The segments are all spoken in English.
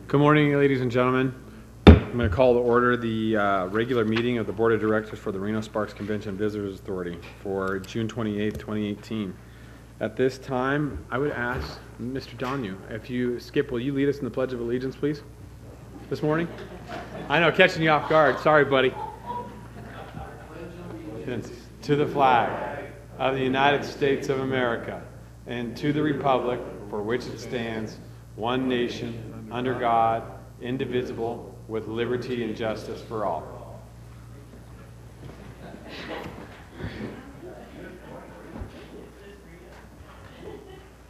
Good morning, ladies and gentlemen. I'm going to call to order the regular meeting of the Board of Directors for the Reno Sparks Convention Visitors Authority for June 28, 2018. At this time, I would ask Mr. Donahue, if you, Skip, will you lead us in the Pledge of Allegiance, please, this morning? I know, catching you off guard. Sorry, buddy. To the flag of the United States of America and to the republic for which it stands, one nation, under God, indivisible, with liberty and justice for all.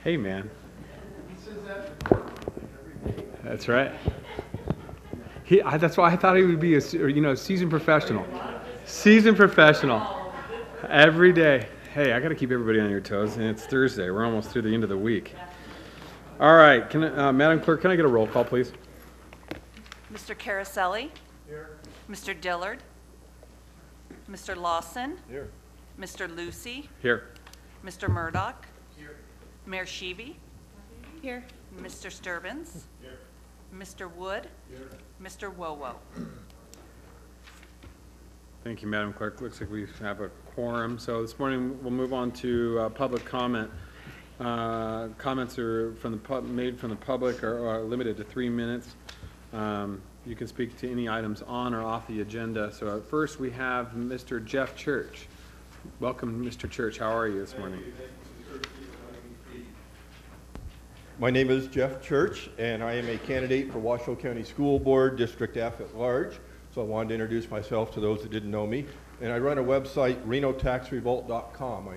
Hey, man. That's right. That's why I thought he would be a seasoned professional. Seasoned professional. Every day. Hey, I got to keep everybody on your toes, and it's Thursday. We're almost through the end of the week. All right, Madam Clerk, can I get a roll call, please? Mr. Caraselli? Here. Mr. Dillard? Mr. Lawson? Here. Mr. Lucy? Here. Mr. Murdoch? Here. Mayor Sheevy? Here. Mr. Sturbins? Here. Mr. Wood? Here. Mr. Wowo? Thank you, Madam Clerk. Looks like we have a quorum. So this morning we'll move on to public comment. Comments are made from the public are limited to 3 minutes. You can speak to any items on or off the agenda. So first we have Mr. Jeff Church. Welcome, Mr. Church. How are you this morning? My name is Jeff Church, and I am a candidate for Washoe County School Board, District F at large. So I wanted to introduce myself to those that didn't know me. And I run a website, renotaxrevolt.com. I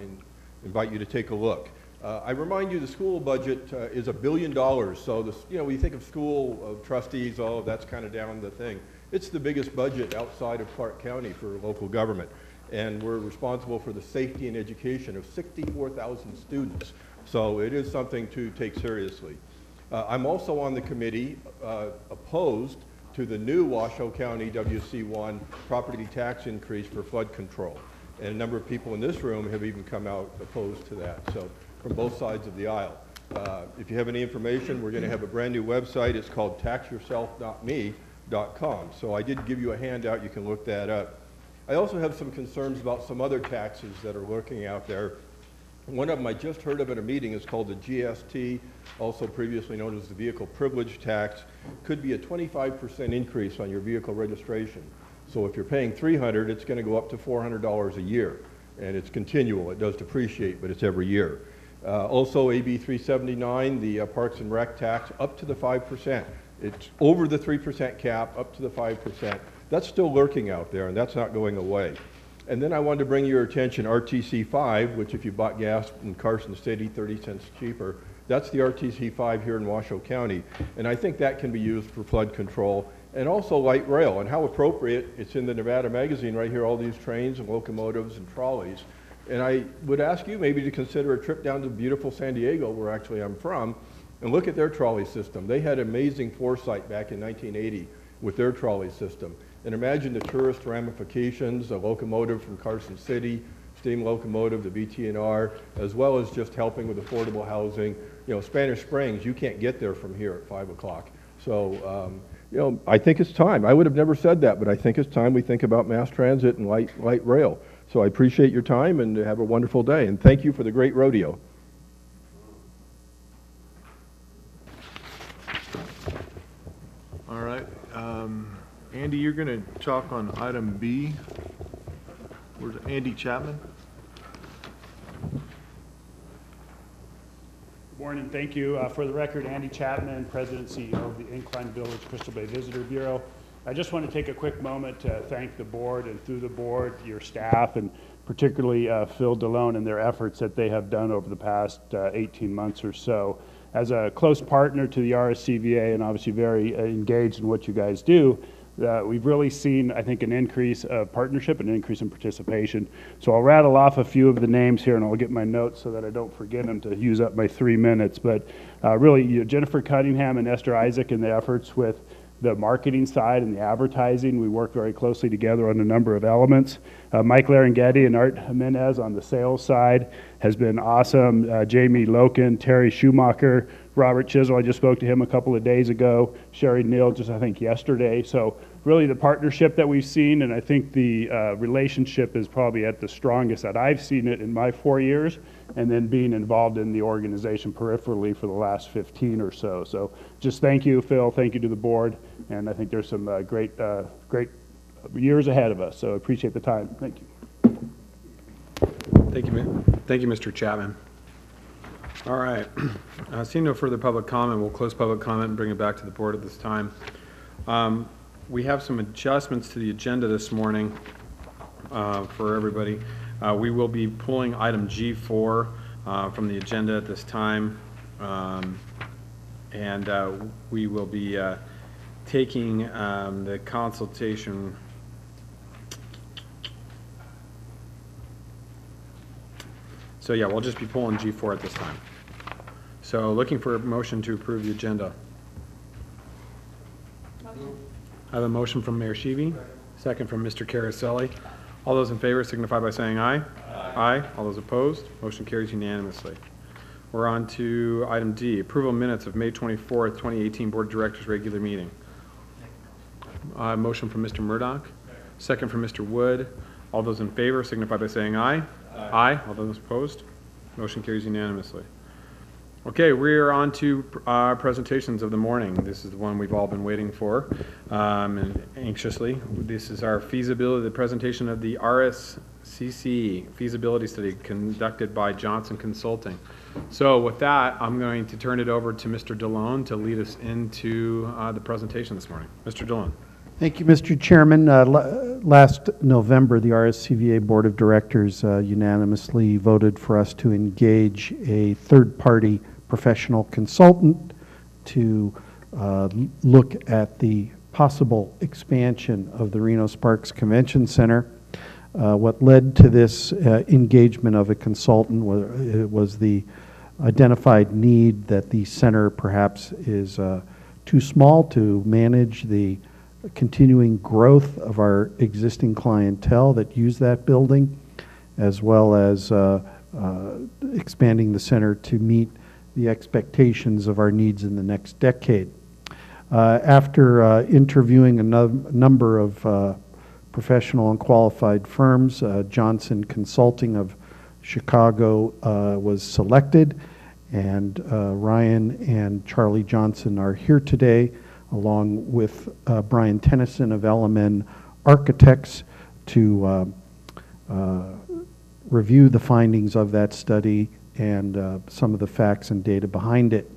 invite you to take a look. I remind you the school budget is $1 billion. So this, when you think of school trustees, that's kind of down the thing. It's the biggest budget outside of Clark County for local government. And we're responsible for the safety and education of 64,000 students. So it is something to take seriously. I'm also on the committee opposed to the new Washoe County WC1 property tax increase for flood control. And a number of people in this room have even come out opposed to that. So from both sides of the aisle. If you have any information, we're going to have a brand new website. It's called taxyourselfnotme.com. So I did give you a handout. You can look that up. I also have some concerns about some other taxes that are lurking out there. One of them I just heard of at a meeting is called the GST, also previously known as the Vehicle Privilege Tax. Could be a 25% increase on your vehicle registration. So if you're paying $300, it's going to go up to $400 a year. And it's continual. It does depreciate, but it's every year. Also, AB 379, the Parks and Rec tax, up to the 5%. It's over the 3% cap, up to the 5%. That's still lurking out there, and that's not going away. And then I wanted to bring your attention RTC 5, which if you bought gas in Carson City, 30 cents cheaper. That's the RTC 5 here in Washoe County. And I think that can be used for flood control. And also light rail, and how appropriate. It's in the Nevada magazine right here, all these trains and locomotives and trolleys. And I would ask you maybe to consider a trip down to beautiful San Diego, where actually I'm from, and look at their trolley system. They had amazing foresight back in 1980 with their trolley system. And imagine the tourist ramifications, a locomotive from Carson City, steam locomotive, the BT&R, as well as just helping with affordable housing. Spanish Springs, you can't get there from here at 5 o'clock. So, I think it's time. I would have never said that, but I think it's time we think about mass transit and light rail. So I appreciate your time and have a wonderful day. And thank you for the great rodeo. All right. Andy, you're going to talk on item B. Where's Andy Chapman? Good morning. Thank you. For the record, Andy Chapman, President and CEO of the Incline Village Crystal Bay Visitor Bureau. I just want to take a quick moment to thank the board and through the board, your staff, and particularly Phil DeLone and their efforts that they have done over the past 18 months or so. As a close partner to the RSCVA and obviously very engaged in what you guys do, we've really seen, I think, an increase of partnership and an increase in participation. So I'll rattle off a few of the names here, and I'll get my notes so that I don't forget them to use up my 3 minutes. But really, Jennifer Cunningham and Esther Isaac in the efforts with the marketing side and the advertising. We work very closely together on a number of elements. Mike Laranghetti and Art Jimenez on the sales side has been awesome. Jamie Loken, Terry Schumacher Robert Chisel, I just spoke to him a couple of days ago. Sherry Neal just, I think, yesterday. So really the partnership that we've seen, and I think the relationship is probably at the strongest that I've seen it in my 4 years, and then being involved in the organization peripherally for the last 15 or so. So just thank you, Phil. Thank you to the board. And I think there's some great years ahead of us. So I appreciate the time. Thank you. Thank you, Mr. Chapman. All right. Seeing no further public comment, we'll close public comment and bring it back to the board at this time. We have some adjustments to the agenda this morning for everybody. We will be pulling item G4 from the agenda at this time, and we will be taking the consultation. So yeah, we'll just be pulling G4 at this time. So looking for a motion to approve the agenda. I have a motion from Mayor Sheevy, second from Mr. Caraselli. All those in favor signify by saying aye. Aye. All those opposed, motion carries unanimously. We're on to item D, approval minutes of May 24th, 2018 Board of Directors regular meeting. Motion from Mr. Murdoch, second from Mr. Wood. All those in favor signify by saying aye. Aye. All those opposed, motion carries unanimously. Okay, we are on to presentations of the morning. This is the one we've all been waiting for and anxiously. This is our feasibility, the presentation of the RSCVA feasibility study conducted by Johnson Consulting. So with that, I'm going to turn it over to Mr. DeLone to lead us into the presentation this morning. Mr. DeLone. Thank you, Mr. Chairman. Last November, the RSCVA Board of Directors unanimously voted for us to engage a third-party professional consultant to look at the possible expansion of the Reno Sparks Convention Center. What led to this engagement of a consultant was the identified need that the center perhaps is too small to manage the continuing growth of our existing clientele that use that building, as well as expanding the center to meet the expectations of our needs in the next decade. After interviewing a number of professional and qualified firms, Johnson Consulting of Chicago was selected, and Ryan and Charlie Johnson are here today, along with Brian Tennyson of LMN Architects, to review the findings of that study and some of the facts and data behind it.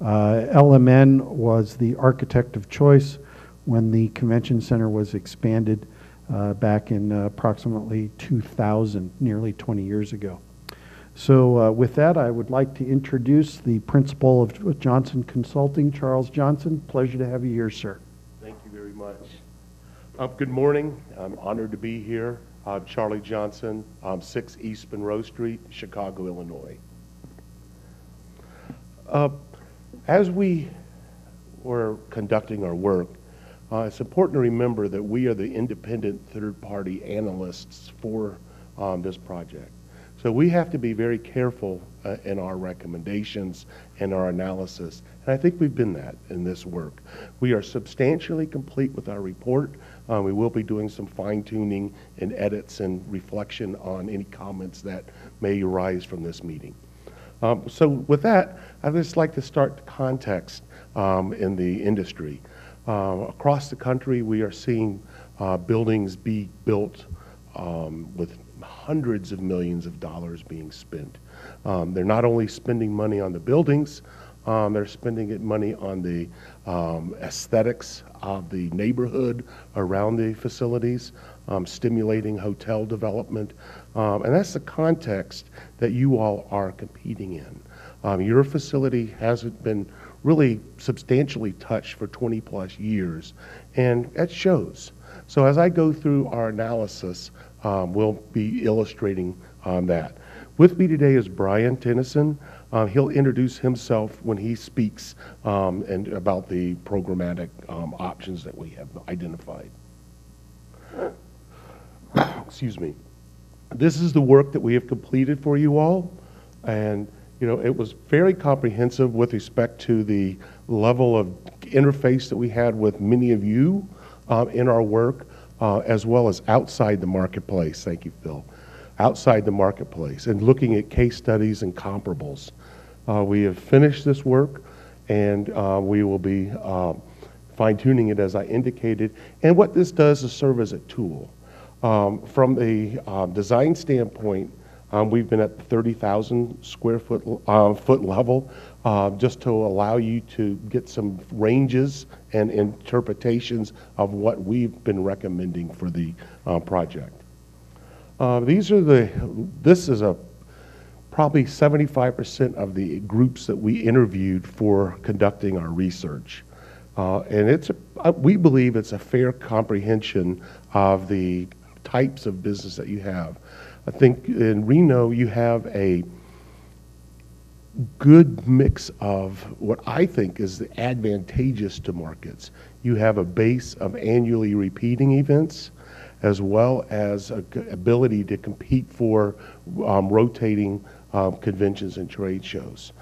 LMN was the architect of choice when the convention center was expanded back in approximately 2000, nearly 20 years ago. So with that, I would like to introduce the principal of Johnson Consulting, Charles Johnson. Pleasure to have you here, sir. Thank you very much. Good morning. I'm honored to be here. Charlie Johnson, 6 East Monroe Street, Chicago, Illinois. As we were conducting our work, it's important to remember that we are the independent third-party analysts for this project. So we have to be very careful in our recommendations and our analysis. And I think we've been that in this work. We are substantially complete with our report. We will be doing some fine-tuning and edits and reflection on any comments that may arise from this meeting. So with that, I'd just like to start the context in the industry. Across the country, we are seeing buildings be built with hundreds of millions of dollars being spent. They're not only spending money on the buildings, they're spending money on the aesthetics of the neighborhood around the facilities, stimulating hotel development. And that's the context that you all are competing in. Your facility hasn't been really substantially touched for 20 plus years, and that shows. So as I go through our analysis, we'll be illustrating that. With me today is Brian Tennyson. He'll introduce himself when he speaks and about the programmatic options that we have identified. Excuse me. This is the work that we have completed for you all, and You know, it was very comprehensive with respect to the level of interface that we had with many of you in our work, as well as outside the marketplace. Thank you, Phil. Outside the marketplace and looking at case studies and comparables. We have finished this work, and we will be fine-tuning it as I indicated. And what this does is serve as a tool. From the design standpoint, we've been at the 30,000 square foot level, just to allow you to get some ranges and interpretations of what we've been recommending for the project. This is probably 75% of the groups that we interviewed for conducting our research. And we believe it's a fair comprehension of the types of business that you have. I think in Reno, you have a good mix of what I think is advantageous to markets. You have a base of annually repeating events, as well as an ability to compete for rotating conventions and trade shows.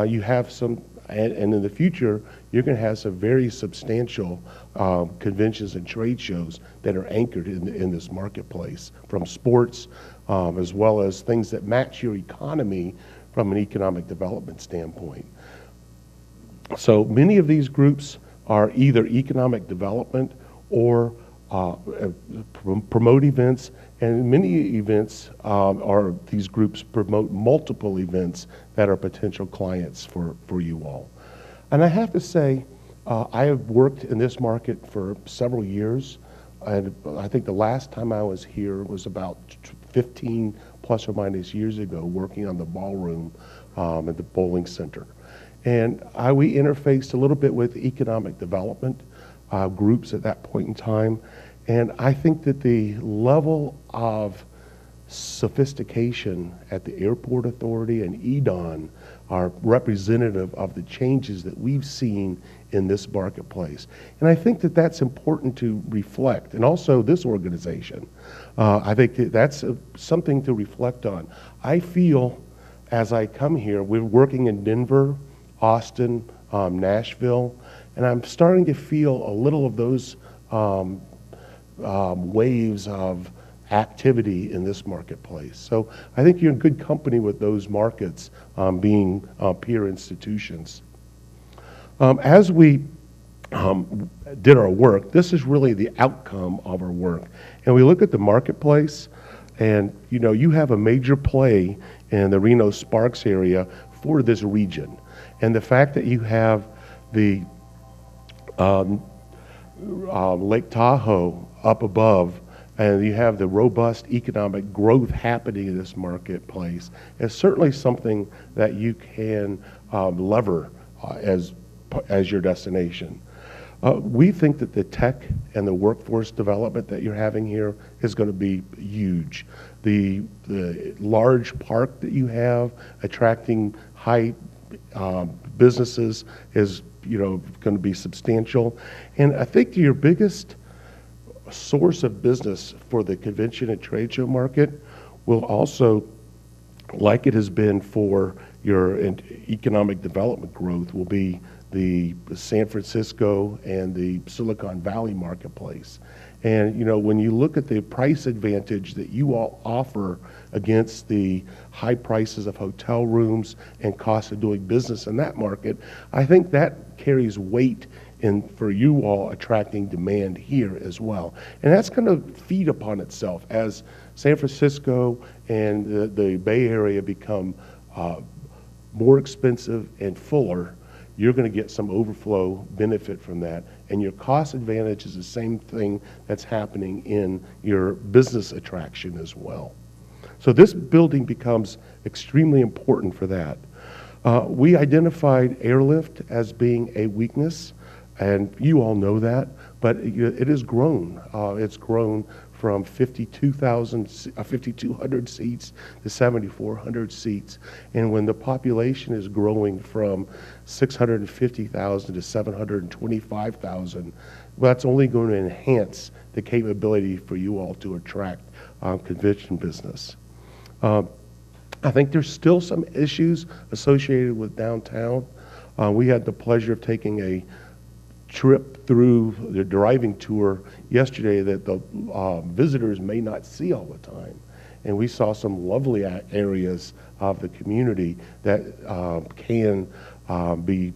You have some, and in the future, you're going to have some very substantial conventions and trade shows that are anchored in this marketplace, from sports, as well as things that match your economy from an economic development standpoint. So many of these groups are either economic development or promote events, and many events these groups promote multiple events that are potential clients for you all. And I have to say, I have worked in this market for several years, and I think the last time I was here was about 15 plus or minus years ago, working on the ballroom at the bowling center. And we interfaced a little bit with economic development groups at that point in time. And I think that the level of sophistication at the Airport Authority and EDON are representative of the changes that we've seen in this marketplace. And I think that that's important to reflect, and also this organization. I think that that's something to reflect on. I feel as I come here, we're working in Denver, Austin, Nashville, and I'm starting to feel a little of those waves of activity in this marketplace. So I think you're in good company with those markets being peer institutions. As we did our work, this is really the outcome of our work. And we look at the marketplace, and you have a major play in the Reno Sparks area for this region. And the fact that you have the Lake Tahoe up above, and you have the robust economic growth happening in this marketplace, is certainly something that you can lever as your destination. We think that the tech and the workforce development that you're having here is going to be huge. The large park that you have attracting high businesses is going to be substantial. And I think your biggest source of business for the convention and trade show market will also, like it has been for your economic development growth, will be the San Francisco and the Silicon Valley marketplace. And when you look at the price advantage that you all offer against the high prices of hotel rooms and cost of doing business in that market, I think that carries weight for you all attracting demand here as well. And that's going to feed upon itself as San Francisco and the Bay Area become more expensive and fuller. You're going to get some overflow benefit from that. And your cost advantage is the same thing that's happening in your business attraction as well. So this building becomes extremely important for that. We identified airlift as being a weakness, and you all know that, but it has grown. It's grown from 5,200 seats to 7,400 seats. And when the population is growing from 650,000 to 725,000, well, that's only going to enhance the capability for you all to attract convention business. I think there's still some issues associated with downtown. We had the pleasure of taking a trip through the driving tour yesterday that the visitors may not see all the time. And we saw some lovely areas of the community that can be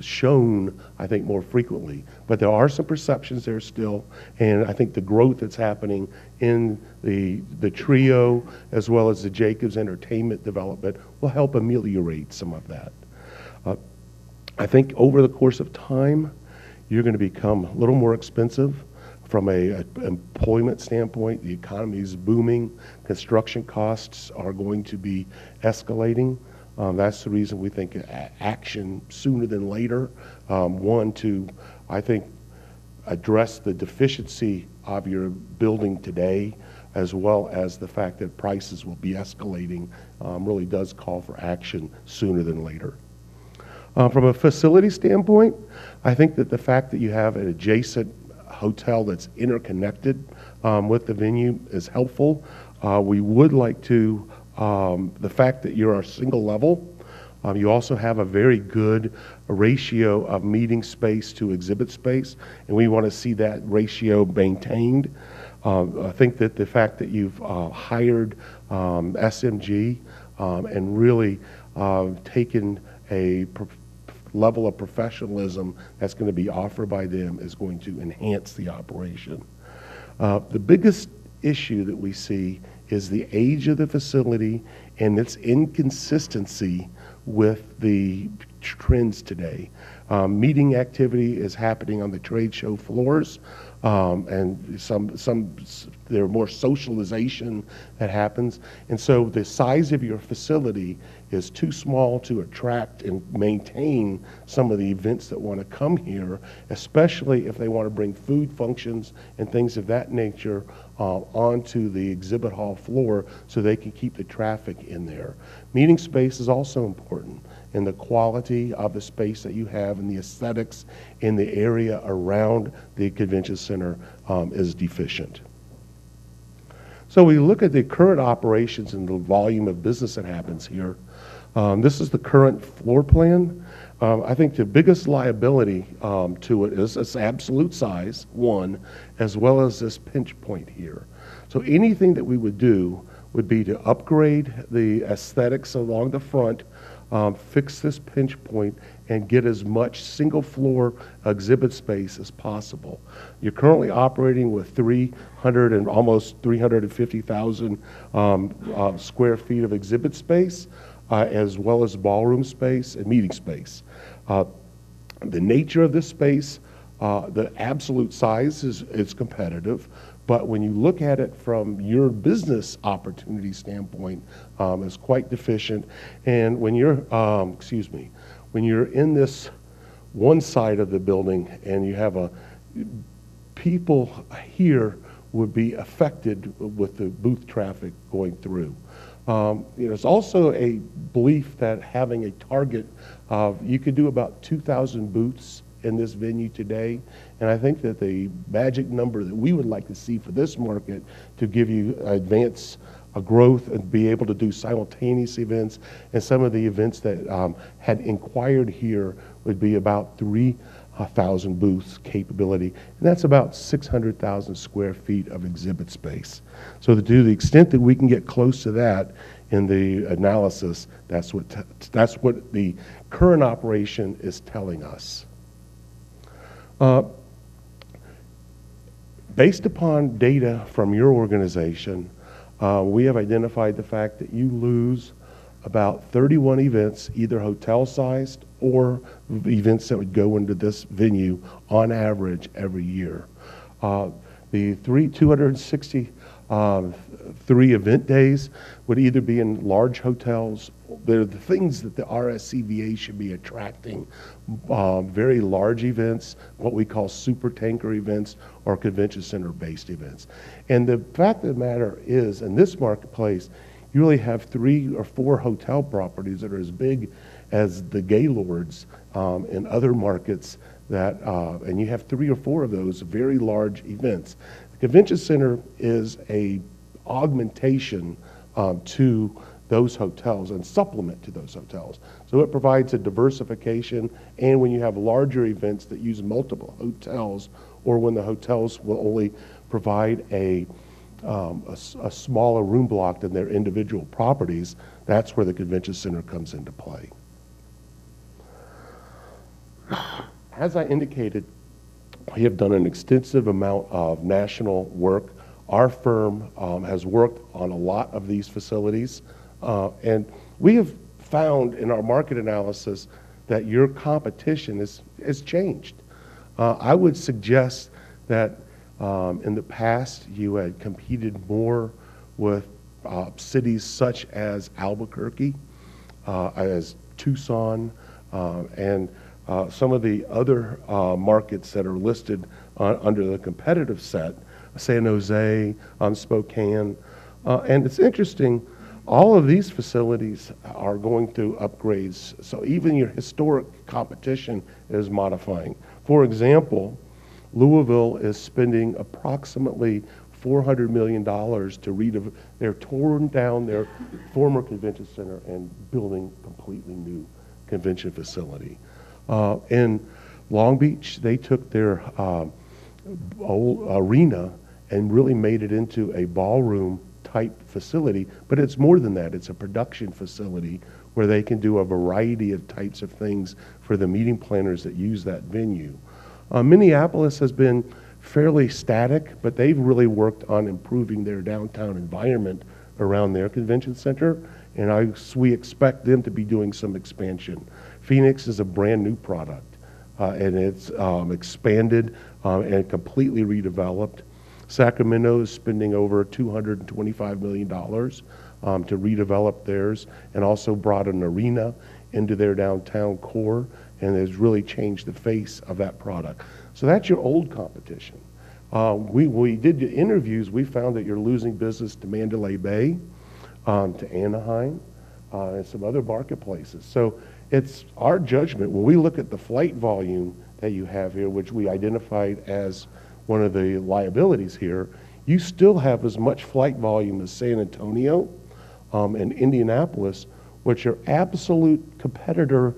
shown, I think, more frequently. But there are some perceptions there still, and I think the growth that's happening in the Trio as well as the Jacobs Entertainment development will help ameliorate some of that. I think over the course of time, you're going to become a little more expensive from a employment standpoint. The economy is booming. Construction costs are going to be escalating. That's the reason we think action sooner than later. One, to, I think, address the deficiency of your building today, as well as the fact that prices will be escalating, really does call for action sooner than later. From a facility standpoint, I think that the fact that you have an adjacent hotel that's interconnected with the venue is helpful. We would like to, the fact that you're a single level, you also have a very good ratio of meeting space to exhibit space, and we want to see that ratio maintained. I think that the fact that you've hired SMG and really taken a level of professionalism that's going to be offered by them is going to enhance the operation. The biggest issue that we see is the age of the facility and its inconsistency with the trends today. Meeting activity is happening on the trade show floors, and there's more socialization that happens. And so the size of your facility is too small to attract and maintain some of the events that want to come here, especially if they want to bring food functions and things of that nature onto the exhibit hall floor so they can keep the traffic in there. Meeting space is also important, and the quality of the space that you have and the aesthetics in the area around the convention center is deficient. So we look at the current operations and the volume of business that happens here. This is the current floor plan. I think the biggest liability to it is its absolute size, one, as well as this pinch point here. So anything that we would do would be to upgrade the aesthetics along the front, fix this pinch point, and get as much single floor exhibit space as possible. You're currently operating with almost 350,000 square feet of exhibit space, as well as ballroom space and meeting space. The nature of this space, the absolute size is competitive, but when you look at it from your business opportunity standpoint, it's quite deficient. And when you're, when you're in this one side of the building and you have people here would be affected with the booth traffic going through. There's also a belief that having a target of, you could do about 2,000 booths in this venue today, and I think that the magic number that we would like to see for this market to give you advance growth and be able to do simultaneous events, and some of the events that had inquired here would be about 3,000 booths capability, and that's about 600,000 square feet of exhibit space. So to the extent that we can get close to that in the analysis, that's what the current operation is telling us. Based upon data from your organization, we have identified the fact that you lose about 31 events, either hotel-sized or events that would go into this venue on average every year. The 263 event days would either be in large hotels. They're the things that the RSCVA should be attracting, very large events, what we call super tanker events or convention center based events. And the fact of the matter is, in this marketplace, you really have 3 or 4 hotel properties that are as big as the Gaylords in other markets that, and you have 3 or 4 of those very large events. The convention center is a augmentation to those hotels and supplement to those hotels. So it provides a diversification, and when you have larger events that use multiple hotels, or when the hotels will only provide a smaller room block than their individual properties, that's where the convention center comes into play. As I indicated, we have done an extensive amount of national work. Our firm has worked on a lot of these facilities, and we have found in our market analysis that your competition has changed. I would suggest that in the past you had competed more with cities such as Albuquerque, as Tucson, and some of the other markets that are listed under the competitive set, San Jose, Spokane. And it's interesting, all of these facilities are going through upgrades, so even your historic competition is modifying. For example, Louisville is spending approximately $400 million to they're torn down their former convention center and building completely new convention facility. In Long Beach, they took their old arena and really made it into a ballroom type facility, but it's more than that. It's a production facility where they can do a variety of types of things for the meeting planners that use that venue. Minneapolis has been fairly static, but they've really worked on improving their downtown environment around their convention center, and we expect them to be doing some expansion. Phoenix is a brand new product, and it's expanded and completely redeveloped. Sacramento is spending over $225 million to redevelop theirs, and also brought an arena into their downtown core, and has really changed the face of that product. So that's your old competition. We did the interviews, we found that you're losing business to Mandalay Bay, to Anaheim, and some other marketplaces. So it's our judgment, when we look at the flight volume that you have here, which we identified as one of the liabilities here, you still have as much flight volume as San Antonio and Indianapolis, which are absolute competitors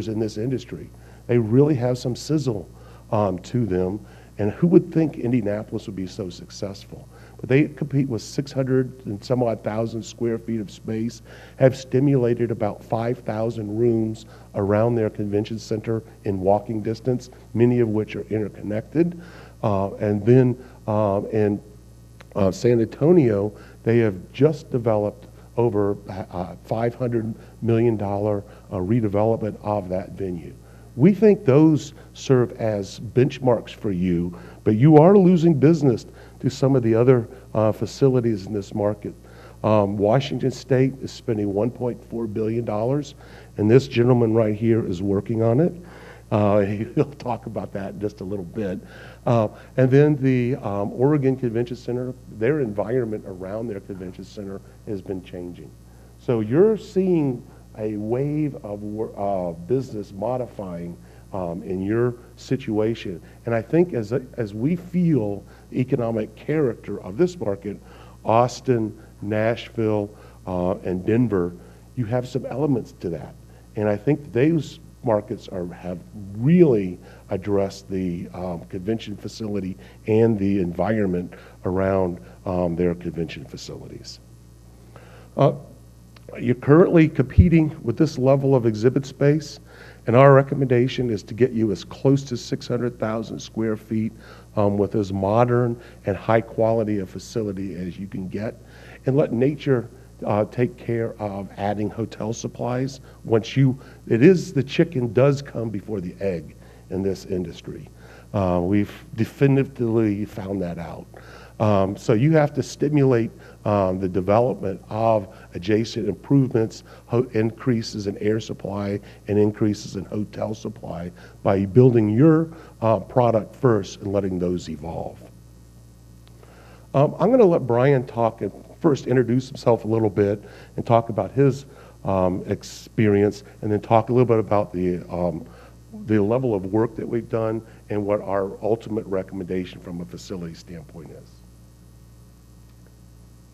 in this industry. They really have some sizzle to them, and who would think Indianapolis would be so successful? But they compete with 600 and some odd thousand square feet of space, have stimulated about 5,000 rooms around their convention center in walking distance, many of which are interconnected. And then in San Antonio, they have just developed over $500 million redevelopment of that venue. We think those serve as benchmarks for you, but you are losing business to some of the other facilities in this market. Washington State is spending $1.4 billion, and this gentleman right here is working on it. He'll talk about that in just a little bit. And then the Oregon Convention Center, their environment around their convention center has been changing. So you're seeing a wave of business modifying in your situation. And I think as we feel the economic character of this market, Austin, Nashville, and Denver, you have some elements to that. And I think those markets have really addressed the convention facility and the environment around their convention facilities. You're currently competing with this level of exhibit space, and our recommendation is to get you as close to 600,000 square feet with as modern and high quality a facility as you can get, and let nature take care of adding hotel supplies. The chicken does come before the egg in this industry. We've definitively found that out. So you have to stimulate the development of adjacent improvements, increases in air supply, and increases in hotel supply by building your product first and letting those evolve. I'm going to let Brian talk and first introduce himself a little bit and talk about his experience, and then talk a little bit about the level of work that we've done and what our ultimate recommendation from a facility standpoint is.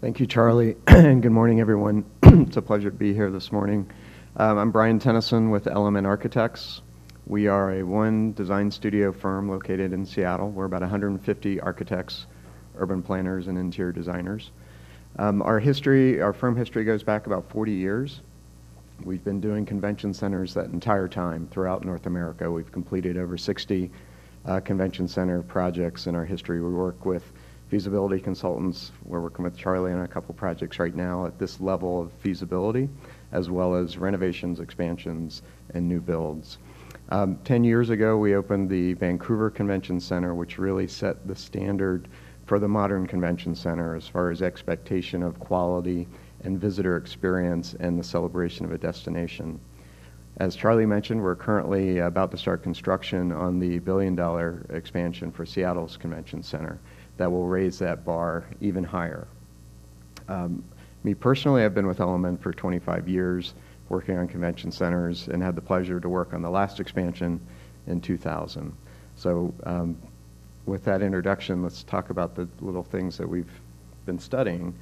Thank you, Charlie, and good morning, everyone. It's a pleasure to be here this morning. I'm Brian Tennyson with Element Architects. We are a one design studio firm located in Seattle. We're about 150 architects, urban planners, and interior designers. Our firm history goes back about 40 years. We've been doing convention centers that entire time throughout North America. We've completed over 60 convention center projects in our history. We work with feasibility consultants. We're working with Charlie on a couple projects right now at this level of feasibility, as well as renovations, expansions, and new builds. 10 years ago, we opened the Vancouver Convention Center, which really set the standard for the modern convention center as far as expectation of quality and visitor experience and the celebration of a destination. As Charlie mentioned, we're currently about to start construction on the billion-dollar expansion for Seattle's Convention Center that will raise that bar even higher. Me personally, I've been with Element for 25 years, working on convention centers, and had the pleasure to work on the last expansion in 2000. So with that introduction, let's talk about the little things that we've been studying.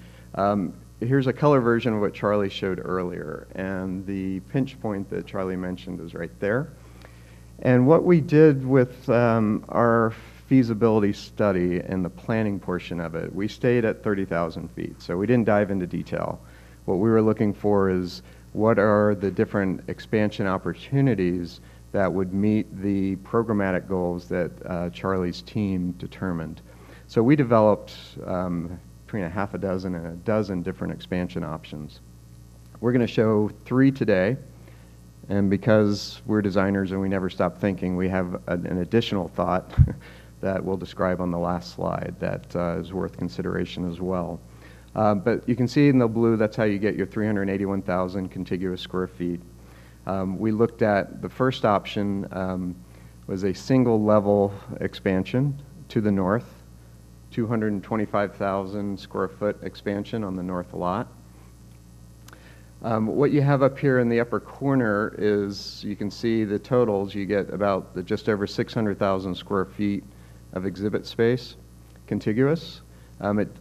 Here's a color version of what Charlie showed earlier, and the pinch point that Charlie mentioned is right there. And what we did with our feasibility study and the planning portion of it, we stayed at 30,000 feet, so we didn't dive into detail. What we were looking for is what are the different expansion opportunities that would meet the programmatic goals that Charlie's team determined. So we developed between a half a dozen and a dozen different expansion options. We're going to show 3 today, and because we're designers and we never stop thinking, we have an additional thought that we'll describe on the last slide that is worth consideration as well. But you can see in the blue, that's how you get your 381,000 contiguous square feet. We looked at the first option was a single level expansion to the north, 225,000 square foot expansion on the north lot. What you have up here in the upper corner is, you can see the totals. You get about just over 600,000 square feet of exhibit space, contiguous.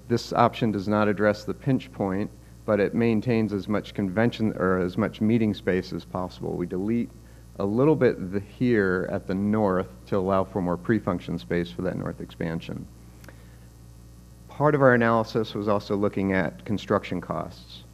This option does not address the pinch point, but it maintains as much convention or as much meeting space as possible. We delete a little bit here at the north to allow for more pre-function space for that north expansion. Part of our analysis was also looking at construction costs.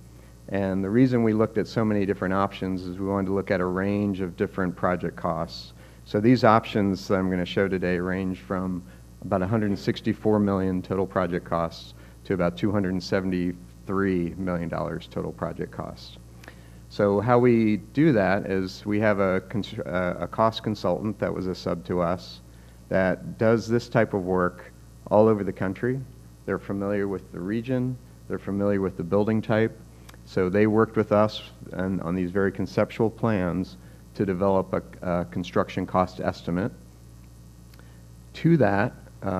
And the reason we looked at so many different options is we wanted to look at a range of different project costs. So these options that I'm going to show today range from about $164 million total project costs to about $273 million total project costs. So how we do that is we have a cost consultant that was a sub to us that does this type of work all over the country. They're familiar with the region, they're familiar with the building type, so they worked with us on these very conceptual plans to develop a construction cost estimate. To that,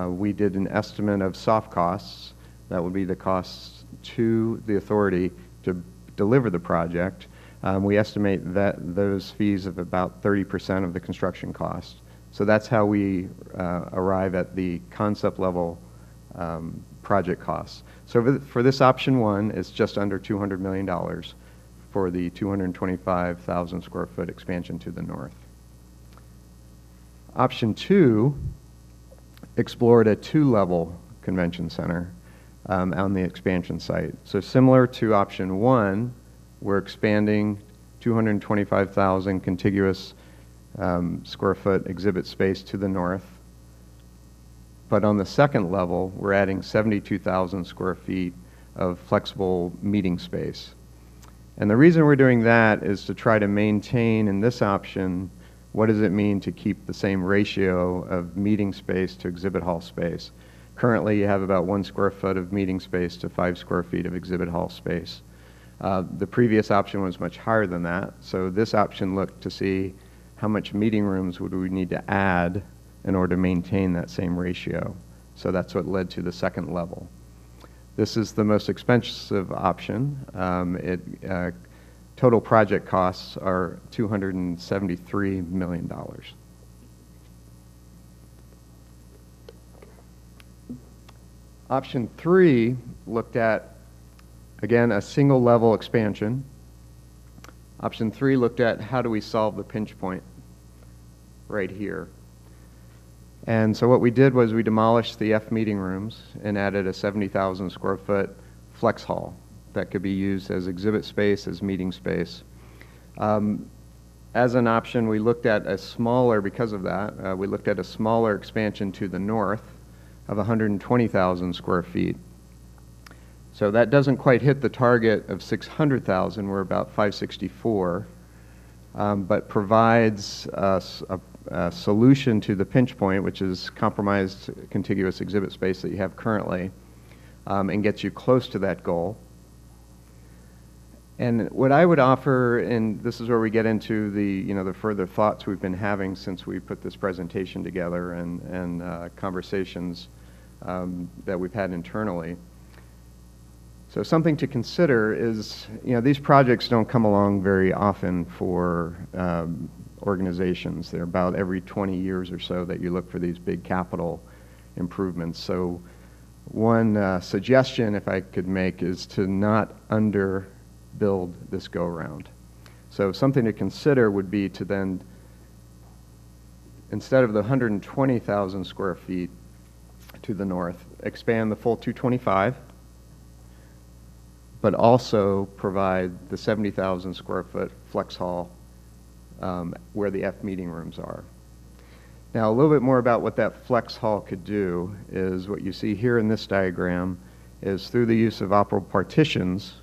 we did an estimate of soft costs. That would be the costs to the authority to deliver the project. We estimate that those fees of about 30% of the construction cost. So that's how we arrive at the concept level project costs. So for this option 1, it's just under $200 million for the 225,000 square foot expansion to the north. Option 2 explored a 2-level convention center on the expansion site. So similar to option 1, we're expanding 225,000 contiguous square foot exhibit space to the north. But on the second level, we're adding 72,000 square feet of flexible meeting space. And the reason we're doing that is to try to maintain in this option, what does it mean to keep the same ratio of meeting space to exhibit hall space? Currently, you have about 1 square foot of meeting space to 5 square feet of exhibit hall space. The previous option was much higher than that, so this option looked to see how much meeting rooms would we need to add in order to maintain that same ratio. So that's what led to the second level. This is the most expensive option. Total project costs are $273 million. Option 3 looked at Again, a single level expansion. Option 3 looked at how do we solve the pinch point right here. And so what we did was we demolished the F meeting rooms and added a 70,000 square foot flex hall that could be used as exhibit space, as meeting space. As an option, we looked at a smaller, because of that, we looked at a smaller expansion to the north of 120,000 square feet. So that doesn't quite hit the target of 600,000, we're about 564, but provides us a solution to the pinch point, which is compromised contiguous exhibit space that you have currently, and gets you close to that goal. And what I would offer, and this is where we get into the further thoughts we've been having since we put this presentation together and conversations that we've had internally. So something to consider is, these projects don't come along very often for organizations. They're about every 20 years or so that you look for these big capital improvements. So one suggestion, if I could make, is to not underbuild this go-around. So something to consider would be to then, instead of the 120,000 square feet to the north, expand the full 225, but also provide the 70,000 square foot flex hall where the F meeting rooms are. Now, a little bit more about what that flex hall could do is what you see here in this diagram is through the use of operable partitions,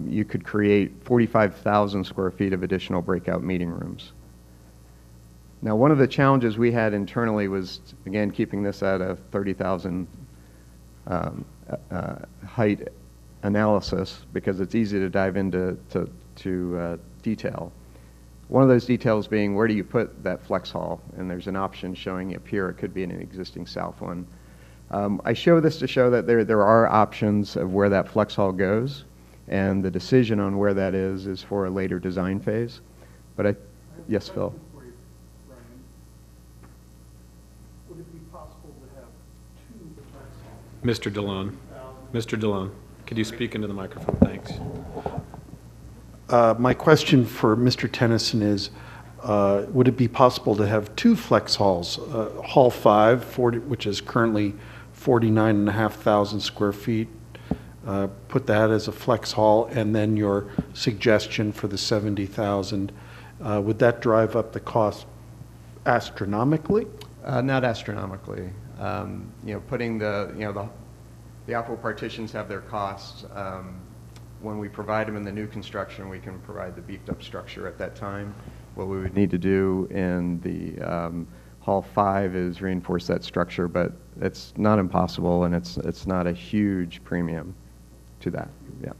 you could create 45,000 square feet of additional breakout meeting rooms. Now, one of the challenges we had internally was, again, keeping this at a 30,000 height analysis because it's easy to dive into detail. One of those details being, where do you put that flex hall? And there's an option showing up here. It could be in an existing south one. I show this to show that there are options of where that flex hall goes, and the decision on where that is for a later design phase. But yes, Phil. Would it be possible to have two flex halls? Mr. DeLone. Mr. DeLone, could you speak into the microphone? Thanks. My question for Mr. Tennyson is, would it be possible to have two flex halls? Hall 5, which is currently 49,500 square feet, put that as a flex hall, and then your suggestion for the 70,000, would that drive up the cost astronomically? Not astronomically. Putting the operable partitions have their costs. When we provide them in the new construction, we can provide the beefed up structure at that time. What we would need to do in the Hall 5 is reinforce that structure, but it's not impossible, and it's not a huge premium to that. Yeah.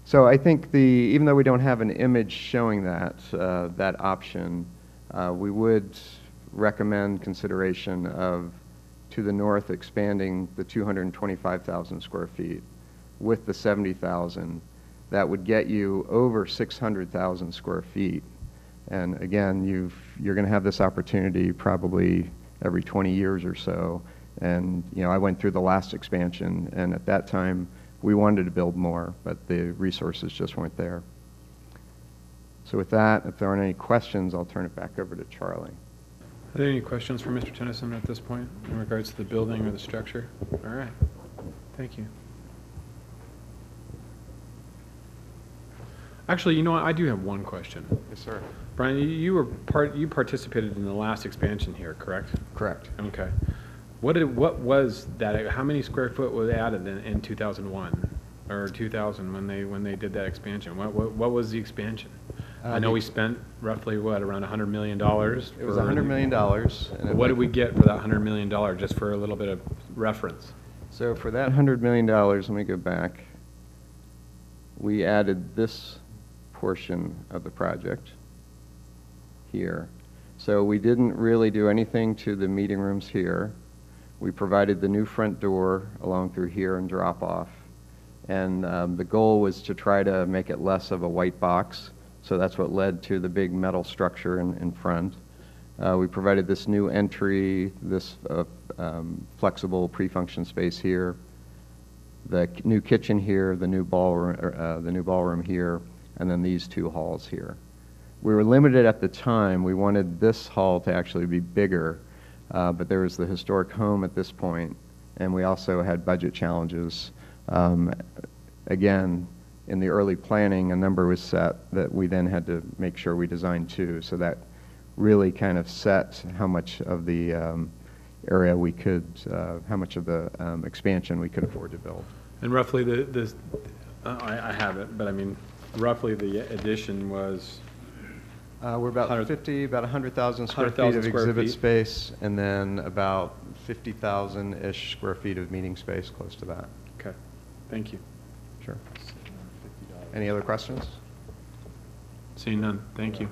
So I think even though we don't have an image showing that option, we would recommend consideration of, to the north, expanding the 225,000 square feet with the 70,000. That would get you over 600,000 square feet. And again, you're going to have this opportunity probably every 20 years or so. And I went through the last expansion, and at that time we wanted to build more, but the resources just weren't there. So with that, if there aren't any questions, I'll turn it back over to Charlie. Are there any questions for Mr. Tennyson at this point in regards to the building or the structure? All right. Thank you. Actually, you know what? I do have one question. Yes, sir. Brian, you participated in the last expansion here, correct? Correct. Okay. What was that? How many square foot was added in 2001 or 2000 when they did that expansion? What was the expansion? I know we spent roughly around $100 million. It was $100 million. And what did we get for that $100 million? Just for a little bit of reference. So for that $100 million, let me go back. We added this portion of the project here. So we didn't really do anything to the meeting rooms here. We provided the new front door along through here and drop off. And the goal was to try to make it less of a white box. So that's what led to the big metal structure in front. We provided this new entry, this flexible pre-function space here. the new kitchen here, the new ballroom here, and then these 2 halls here. We were limited at the time. We wanted this hall to actually be bigger, but there was the historic home at this point, and we also had budget challenges. Again, in the early planning, a number was set that we then had to make sure we designed to, so that really kind of set how much of the area we could, how much of the expansion we could afford to build. And roughly I have it, but I mean, roughly the addition was? We're about 100 about 100,000 square 100,000 feet of square exhibit feet. space, and then about 50,000-ish square feet of meeting space, close to that. Okay, thank you. Sure. Any other questions? Seeing none, thank you.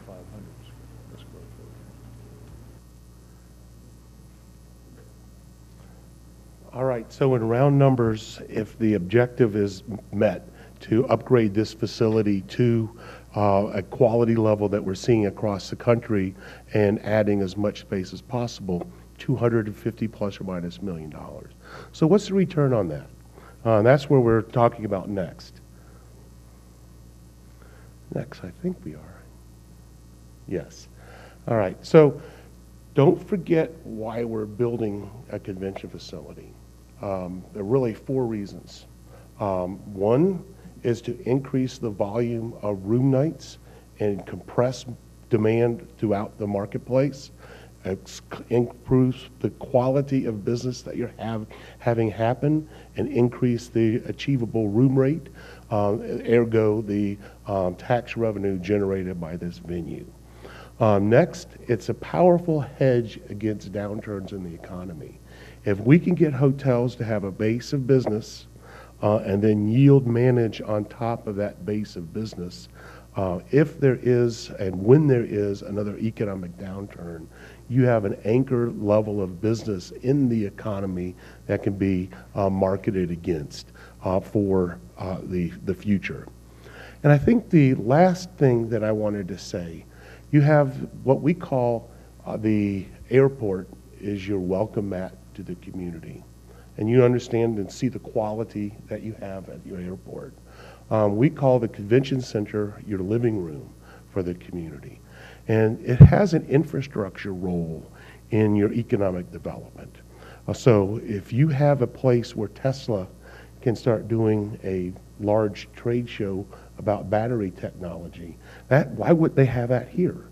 All right, so in round numbers, if the objective is met to upgrade this facility to a quality level that we're seeing across the country and adding as much space as possible, 250 plus or minus $1 million. So what's the return on that? That's where we're talking about next. Next, I think we are. Yes. All right, so don't forget why we're building a convention facility. There are really 4 reasons. One is to increase the volume of room nights and compress demand throughout the marketplace. It improves the quality of business that you're having happen and increase the achievable room rate, ergo the tax revenue generated by this venue. Next, it's a powerful hedge against downturns in the economy. If we can get hotels to have a base of business and then yield manage on top of that base of business, if there is and when there is another economic downturn, you have an anchor level of business in the economy that can be marketed against for the future. And I think the last thing that I wanted to say, you have what we call the airport is your welcome mat to the community. And you understand and see the quality that you have at your airport. We call the convention center your living room for the community. And it has an infrastructure role in your economic development. So if you have a place where Tesla can start doing a large trade show about battery technology, why would they have that here?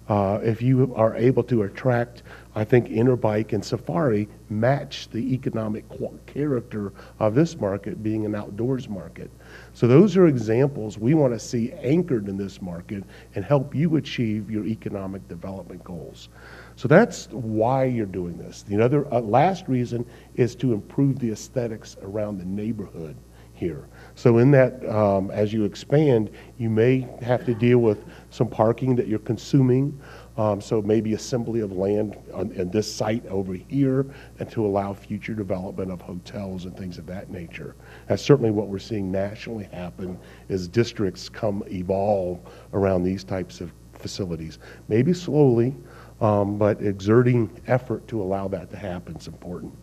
If you are able to attract, I think Interbike and Safari match the economic character of this market being an outdoors market. So those are examples we want to see anchored in this market and help you achieve your economic development goals. So that's why you're doing this. The other last reason is to improve the aesthetics around the neighborhood here. So in that, as you expand, you may have to deal with some parking that you're consuming. So maybe assembly of land on this site over here and to allow future development of hotels and things of that nature. That's certainly what we're seeing nationally happen as districts evolve around these types of facilities. Maybe slowly, but exerting effort to allow that to happen is important.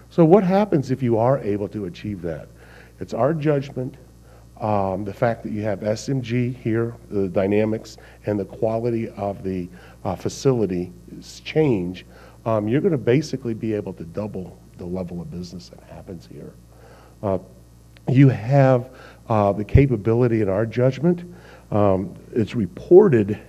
So what happens if you are able to achieve that? It's our judgment, the fact that you have SMG here, the dynamics and the quality of the facility change, you're going to basically be able to double the level of business that happens here. You have the capability in our judgment. It's reported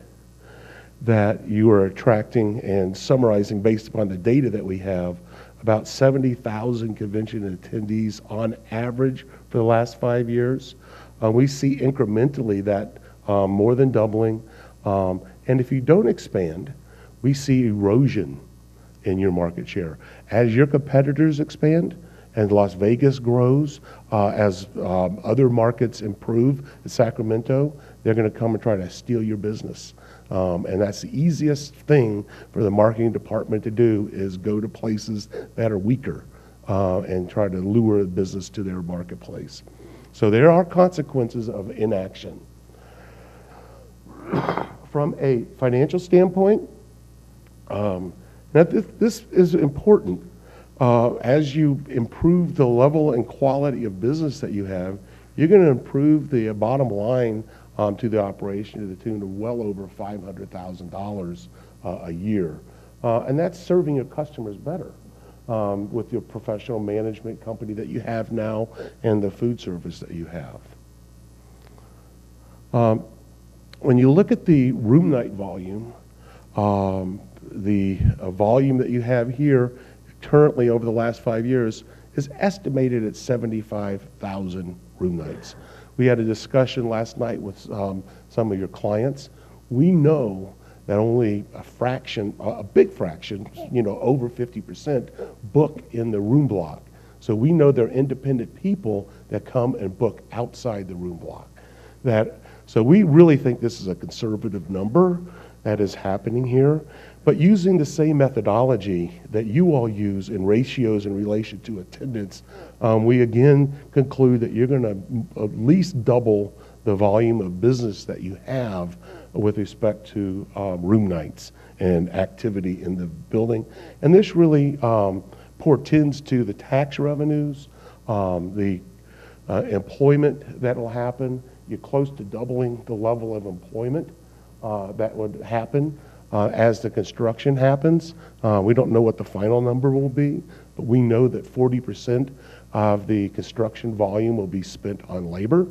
that you are attracting and summarizing based upon the data that we have about 70,000 convention attendees on average for the last 5 years. We see incrementally that more than doubling. And if you don't expand, we see erosion in your market share. As your competitors expand and Las Vegas grows, as other markets improve, in Sacramento, they're going to come and try to steal your business. And that's the easiest thing for the marketing department to do is go to places that are weaker and try to lure the business to their marketplace. So there are consequences of inaction. From a financial standpoint, now this is important. as you improve the level and quality of business that you have, you're going to improve the bottom line to the operation to the tune of well over $500,000 a year. And that's serving your customers better with your professional management company that you have now and the food service that you have. When you look at the room night volume, the volume that you have here currently over the last 5 years is estimated at 75,000 room nights. We had a discussion last night with some of your clients. We know that only a fraction, a big fraction, over 50% book in the room block. So we know there are independent people that come and book outside the room block. So we really think this is a conservative number that is happening here. But using the same methodology that you all use in ratios in relation to attendance, we again conclude that you're going to at least double the volume of business that you have with respect to room nights and activity in the building. And this really portends to the tax revenues, the employment that will happen. You're close to doubling the level of employment that would happen as the construction happens. We don't know what the final number will be, but we know that 40% of the construction volume will be spent on labor,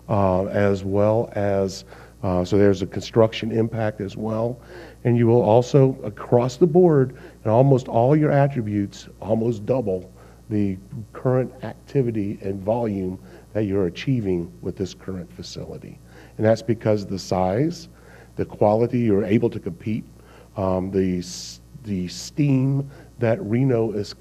as well as, so there's a construction impact as well. And you will also, across the board, in almost all your attributes, almost double the current activity and volume that you're achieving with this current facility. And that's because of the size, the quality, you're able to compete, the steam that Reno is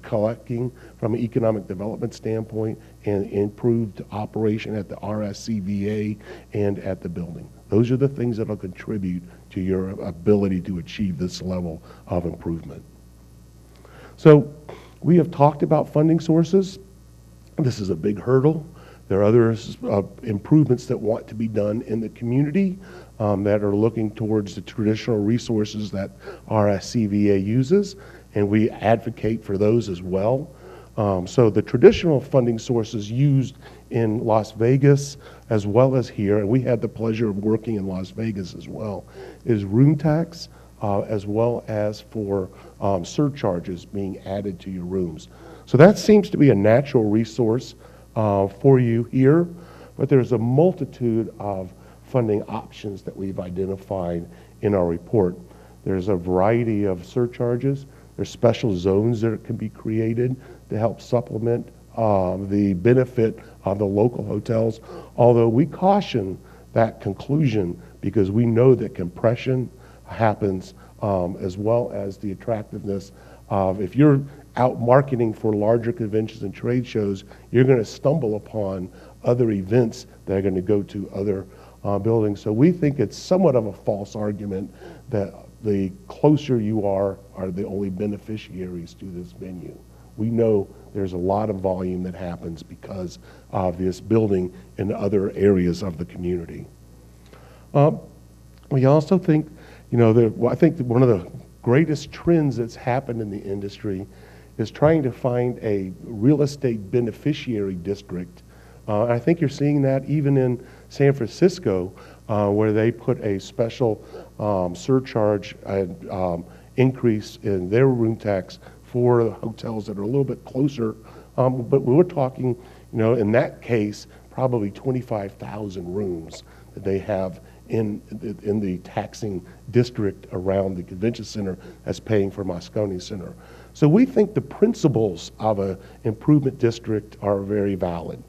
collecting from an economic development standpoint, and improved operation at the RSCVA and at the building. Those are the things that will contribute to your ability to achieve this level of improvement. So we have talked about funding sources. This is a big hurdle. There are other improvements that want to be done in the community that are looking towards the traditional resources that RSCVA uses, and we advocate for those as well. So the traditional funding sources used in Las Vegas as well as here, and we had the pleasure of working in Las Vegas as well, is room tax as well as for surcharges being added to your rooms. So that seems to be a natural resource for you here, but there's a multitude of funding options that we've identified in our report. There's a variety of surcharges. There's special zones that can be created to help supplement the benefit of the local hotels, although we caution that conclusion because we know that compression happens as well as the attractiveness of, if you're out marketing for larger conventions and trade shows, you're going to stumble upon other events that are going to go to other buildings. So we think it's somewhat of a false argument that the closer you are the only beneficiaries to this venue. We know there's a lot of volume that happens because of this building in other areas of the community. We also think, I think that one of the greatest trends that's happened in the industry is trying to find a real estate beneficiary district. I think you're seeing that even in San Francisco, where they put a special surcharge and increase in their room tax for the hotels that are a little bit closer. But we're talking, in that case, probably 25,000 rooms that they have in the taxing district around the convention center that's paying for Moscone Center. So we think the principles of an improvement district are very valid.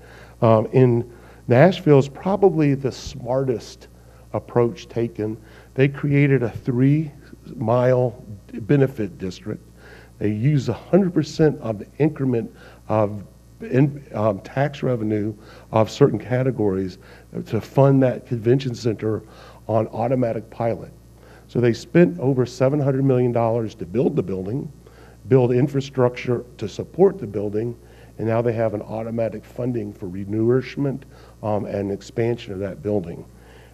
In Nashville is probably the smartest approach taken. They created a 3-mile benefit district. They use 100% of the increment of tax revenue of certain categories to fund that convention center on automatic pilot. So they spent over $700 million to build the building, build infrastructure to support the building, and now they have an automatic funding for renourishment and expansion of that building.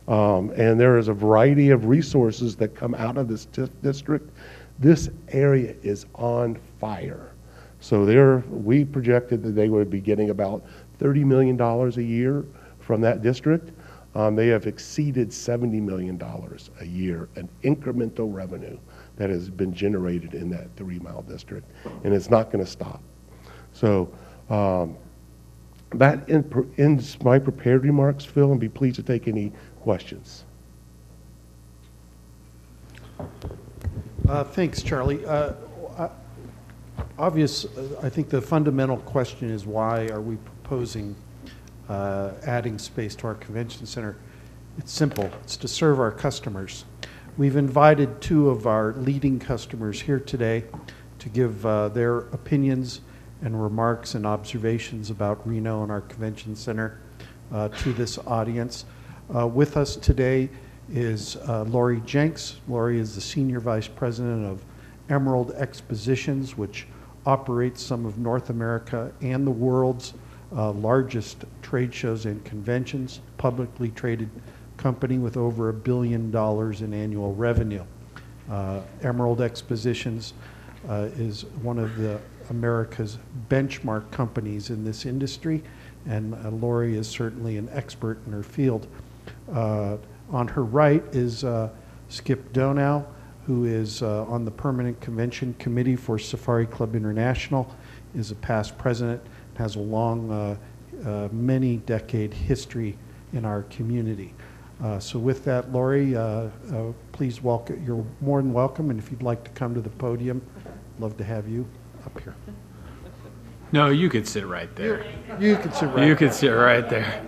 And there is a variety of resources that come out of this district. This area is on fire. So we projected that they would be getting about $30 million a year from that district. They have exceeded $70 million a year, an incremental revenue that has been generated in that 3-mile district, and it's not going to stop. So that ends my prepared remarks, Phil, and be pleased to take any questions. Thanks, Charlie. I think the fundamental question is, why are we proposing adding space to our convention center? It's simple. It's to serve our customers. We've invited 2 of our leading customers here today to give their opinions and remarks and observations about Reno and our convention center to this audience. With us today is Lori Jenks. Lori is the Senior Vice President of Emerald Expositions, which operates some of North America and the world's largest trade shows and conventions, publicly traded company with over $1 billion in annual revenue. Emerald Expositions is one of America's benchmark companies in this industry, and Lori is certainly an expert in her field. On her right is Skip Donow, who is on the Permanent Convention Committee for Safari Club International, is a past president, has a long, many-decade history in our community. So with that, Lori, please welcome. You're more than welcome, and if you'd like to come to the podium, I'd love to have you up here. No, you could sit right there. You can sit right You could sit right there.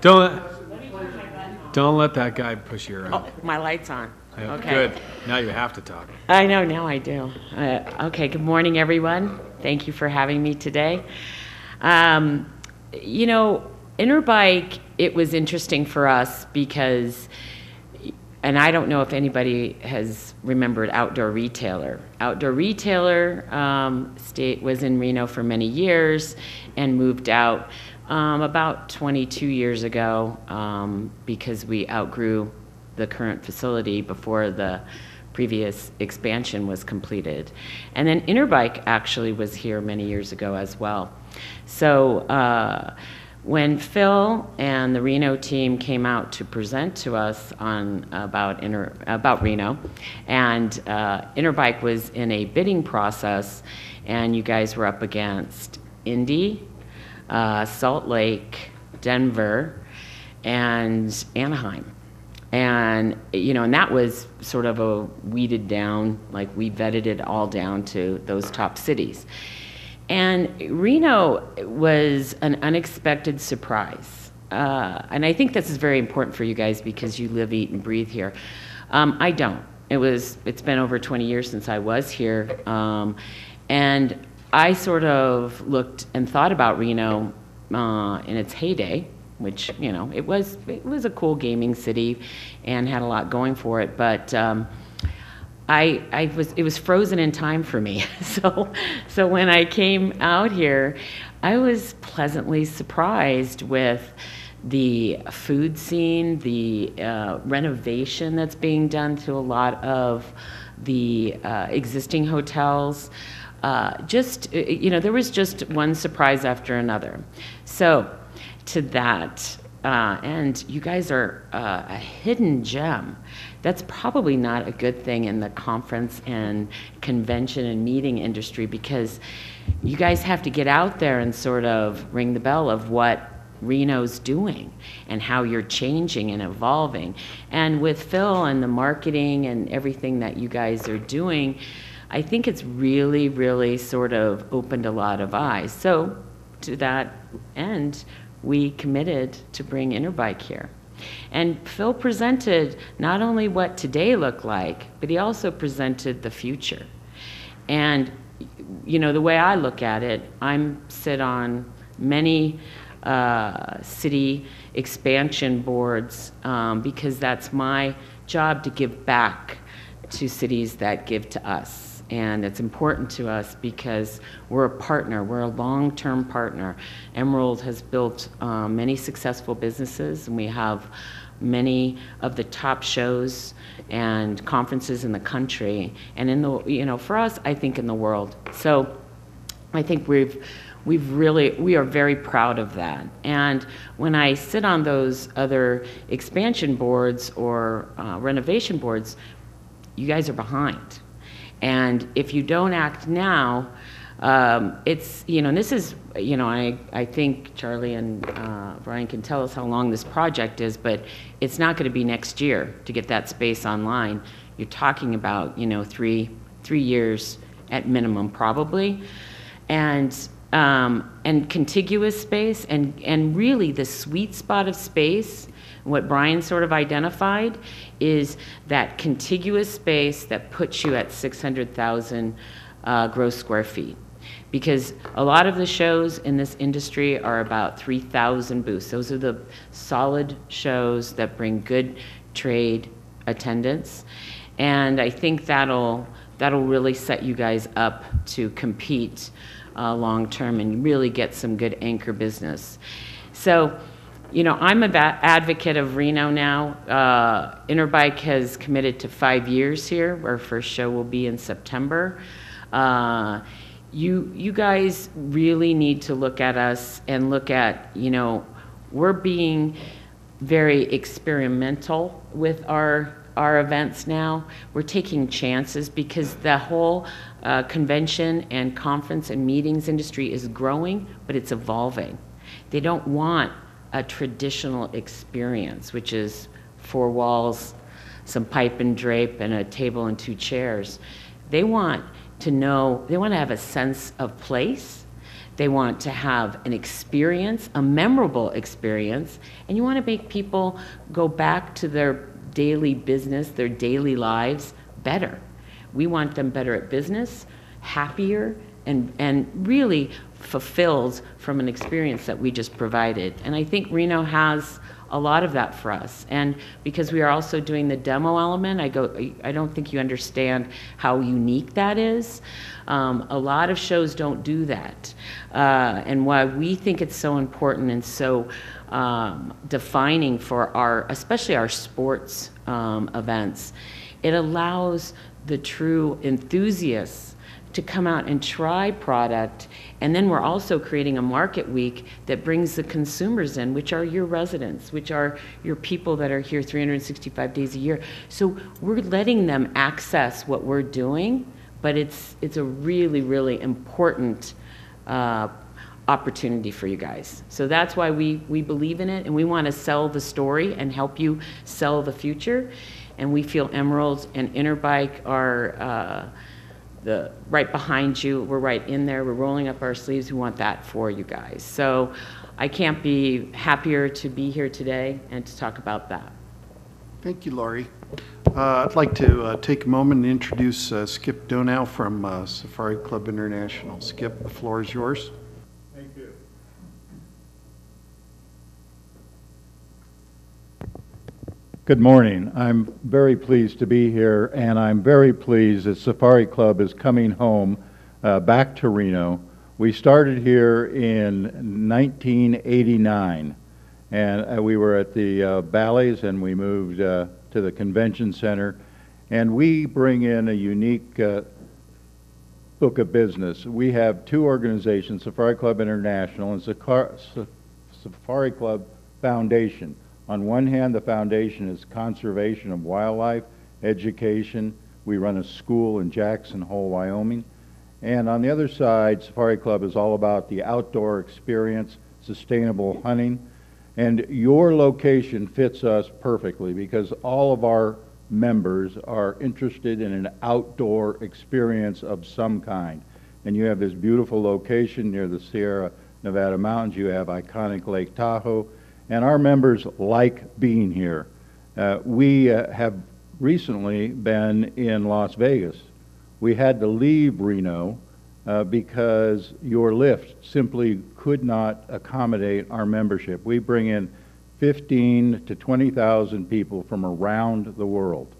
Don't let that guy push you around. Oh, my light's on. Yeah, Okay. Good. Now you have to talk. I know, now I do. Okay, good morning, everyone. Thank you for having me today. You know, Interbike, it was interesting for us because, and I don't know if anybody has remembered Outdoor Retailer. Outdoor Retailer was in Reno for many years and moved out about 22 years ago because we outgrew the current facility before the previous expansion was completed. And then Interbike actually was here many years ago as well. So when Phil and the Reno team came out to present to us about Reno, and Interbike was in a bidding process, and you guys were up against Indy, Salt Lake, Denver, and Anaheim. And, you know, and that was sort of a weeded down, like we vetted it all down to those top cities. And Reno was an unexpected surprise. And I think this is very important for you guys because you live, eat, and breathe here. I don't. It's been over 20 years since I was here. And I sort of looked and thought about Reno in its heyday, which, you know, it was a cool gaming city and had a lot going for it, but it was frozen in time for me. So when I came out here, I was pleasantly surprised with the food scene, the renovation that's being done to a lot of the existing hotels. You know, there was just one surprise after another. So to that, and you guys are a hidden gem. That's probably not a good thing in the conference and convention and meeting industry because you guys have to get out there and sort of ring the bell of what Reno's doing and how you're changing and evolving. And with Phil and the marketing and everything that you guys are doing, I think it's really, really sort of opened a lot of eyes. So to that end, we committed to bring Interbike here. And Phil presented not only what today looked like, but he also presented the future. And, you know, the way I look at it, sit on many city expansion boards because that's my job to give back to cities that give to us. And it's important to us because we're a partner. We're a long-term partner. Emerald has built many successful businesses, and we have many of the top shows and conferences in the country, and in the, for us, I think in the world. So I think we are very proud of that. And when I sit on those other expansion boards or renovation boards, you guys are behind. And if you don't act now, it's, and this is, I think Charlie and Brian can tell us how long this project is, but it's not going to be next year to get that space online. You're talking about, 3 years at minimum, probably. And contiguous space, and really the sweet spot of space, what Brian sort of identified, is that contiguous space that puts you at 600,000 gross square feet. Because a lot of the shows in this industry are about 3,000 booths. Those are the solid shows that bring good trade attendance. And I think that'll really set you guys up to compete long-term and really get some good anchor business. So, I'm an advocate of Reno now. Interbike has committed to 5 years here. Our first show will be in September. You guys really need to look at us and look at, we're being very experimental with our events now. We're taking chances because the whole convention and conference and meetings industry is growing, but it's evolving. They don't want a traditional experience, which is 4 walls, some pipe and drape, and a table and 2 chairs. They want to have a sense of place. They want to have an experience, a memorable experience, and you want to make people go back to their daily business, their daily lives better. We want them better at business, happier, and really fulfilled from an experience that we just provided. And I think Reno has a lot of that for us. And because we are also doing the demo element, I don't think you understand how unique that is. A lot of shows don't do that. And why we think it's so important and so defining for especially our sports events, it allows the true enthusiasts to come out and try product. And then we're also creating a market week that brings the consumers in, which are your residents, which are your people that are here 365 days a year. So we're letting them access what we're doing, but it's a really, really important opportunity for you guys. So that's why we believe in it, and we want to sell the story and help you sell the future. And we feel Emerald and Interbike are right behind you. We're right in there. We're rolling up our sleeves. We want that for you guys. So I can't be happier to be here today and to talk about that. Thank you, Laurie. I'd like to take a moment and introduce Skip Donow from Safari Club International. Skip, the floor is yours. Thank you. Good morning. I'm very pleased to be here, and I'm very pleased that Safari Club is coming home back to Reno. We started here in 1989, and we were at the Bally's, and we moved to the convention center, and we bring in a unique book of business. We have 2 organizations, Safari Club International and Safari Club Foundation. On one hand, the foundation is conservation of wildlife, education. We run a school in Jackson Hole, Wyoming. And on the other side, Safari Club is all about the outdoor experience, sustainable hunting. And your location fits us perfectly because all of our members are interested in an outdoor experience of some kind. And you have this beautiful location near the Sierra Nevada mountains. You have iconic Lake Tahoe. And our members like being here. We have recently been in Las Vegas. We had to leave Reno because your lift simply could not accommodate our membership. We bring in 15 to 20,000 people from around the world.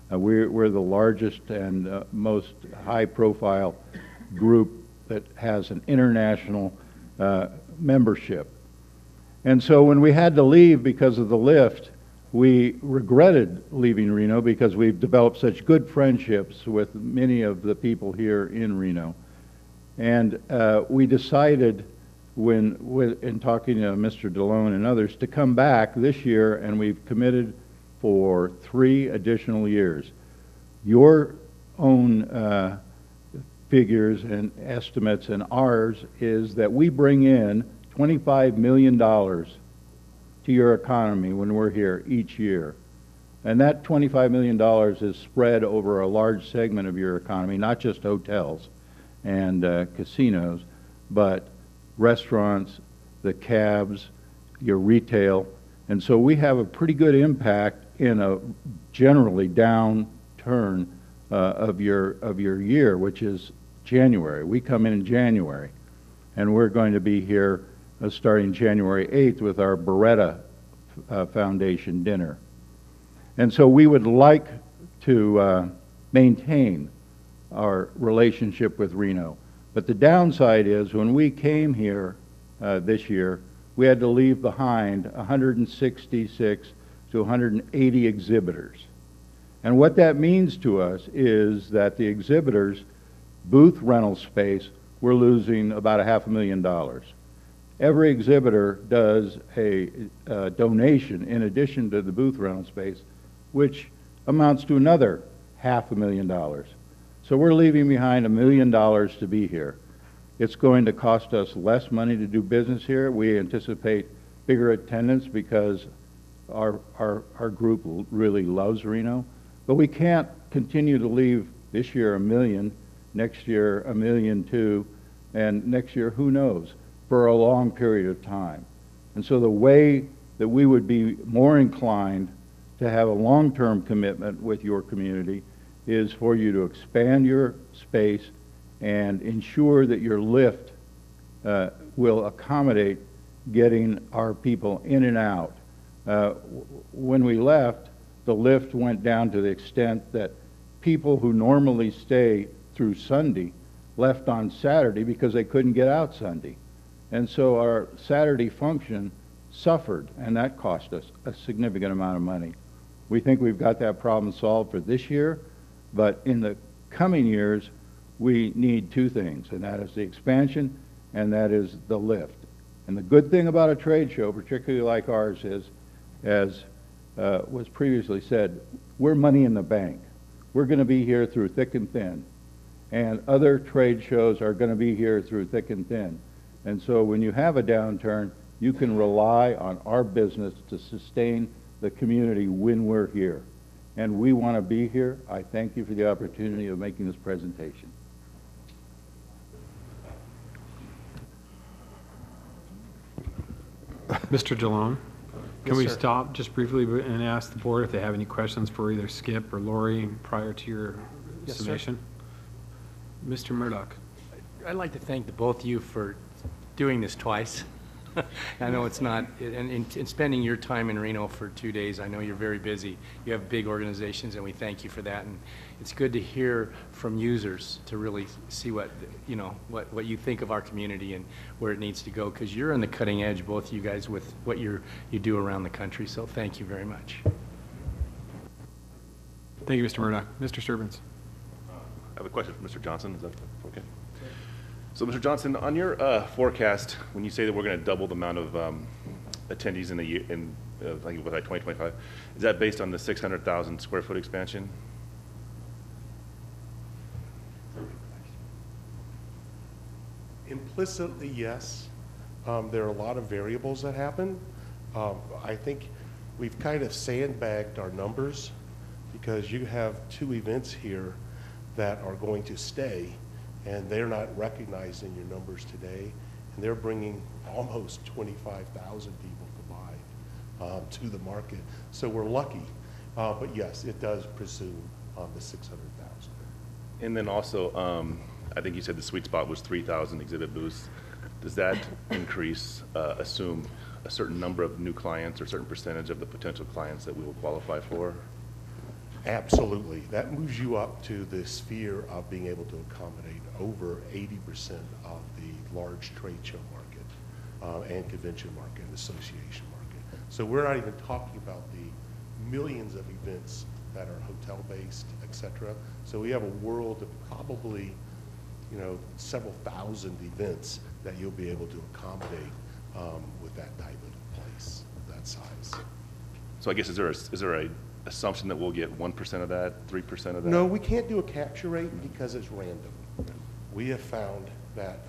We're the largest and most high-profile group that has an international membership. And so when we had to leave because of the lift, we regretted leaving Reno because we've developed such good friendships with many of the people here in Reno. And we decided in talking to Mr. DeLone and others to come back this year, and we've committed for 3 additional years. Your own figures and estimates and ours is that we bring in $25 million to your economy when we're here each year. And that $25 million is spread over a large segment of your economy, not just hotels and casinos, but restaurants, the cabs, your retail. And so we have a pretty good impact in a generally downturn of your year, which is January. We come in January, and we're going to be here starting January 8th with our Beretta Foundation dinner. And so we would like to maintain our relationship with Reno. But the downside is when we came here this year, we had to leave behind 166 to 180 exhibitors. And what that means to us is that the exhibitors' booth rental space, we're losing about $500,000. Every exhibitor does a donation in addition to the booth rental space, which amounts to another $500,000. So we're leaving behind $1 million to be here. It's going to cost us less money to do business here. We anticipate bigger attendance because our group really loves Reno. But we can't continue to leave this year $1 million, next year $1.2 million, and next year who knows, for a long period of time. And so the way that we would be more inclined to have a long-term commitment with your community is for you to expand your space and ensure that your lift will accommodate getting our people in and out. When we left, the lift went down to the extent that people who normally stay through Sunday left on Saturday because they couldn't get out Sunday. And so our Saturday function suffered, and that cost us a significant amount of money. We think we've got that problem solved for this year, but in the coming years, we need 2 things, and that is the expansion, and that is the lift. And the good thing about a trade show, particularly like ours, is, as was previously said, we're money in the bank. We're going to be here through thick and thin, and other trade shows are going to be here through thick and thin. And so when you have a downturn, you can rely on our business to sustain the community when we're here. And we want to be here. I thank you for the opportunity of making this presentation. Mr. DeLone, can Yes, we sir. stop just briefly and ask the board if they have any questions for either Skip or Lori prior to your Yes, sir. summation? Mr. Murdoch. I'd like to thank the both of you for doing this twice. I know it's not, and spending your time in Reno for 2 days, I know you're very busy. You have big organizations, and we thank you for that. And it's good to hear from users to really see what, you know, what you think of our community and where it needs to go, because you're on the cutting edge, both of you guys, with what you do around the country. So thank you very much. Thank you, Mr. Murdoch. Mr. Sturbins. I have a question for Mr. Johnson. Is that okay? So, Mr. Johnson, on your forecast, when you say that we're going to double the amount of attendees in a year, I think it was like 2025, is that based on the 600,000 square foot expansion? Implicitly, yes. There are a lot of variables that happen. I think we've kind of sandbagged our numbers because you have 2 events here that are going to stay, and they're not recognized in your numbers today, and they're bringing almost 25,000 people to buy to the market. So we're lucky, but yes, it does presume the 600,000. And then also, I think you said the sweet spot was 3,000 exhibit booths. Does that increase assume a certain number of new clients or a certain percentage of the potential clients that we will qualify for? Absolutely. That moves you up to the sphere of being able to accommodate over 80% of the large trade show market and convention market and association market. So we're not even talking about the millions of events that are hotel-based, et cetera. So we have a world of probably, several thousand events that you'll be able to accommodate with that type of place, that size. So I guess, is there a assumption that we'll get 1% of that, 3% of that? No, we can't do a capture rate because it's random. We have found that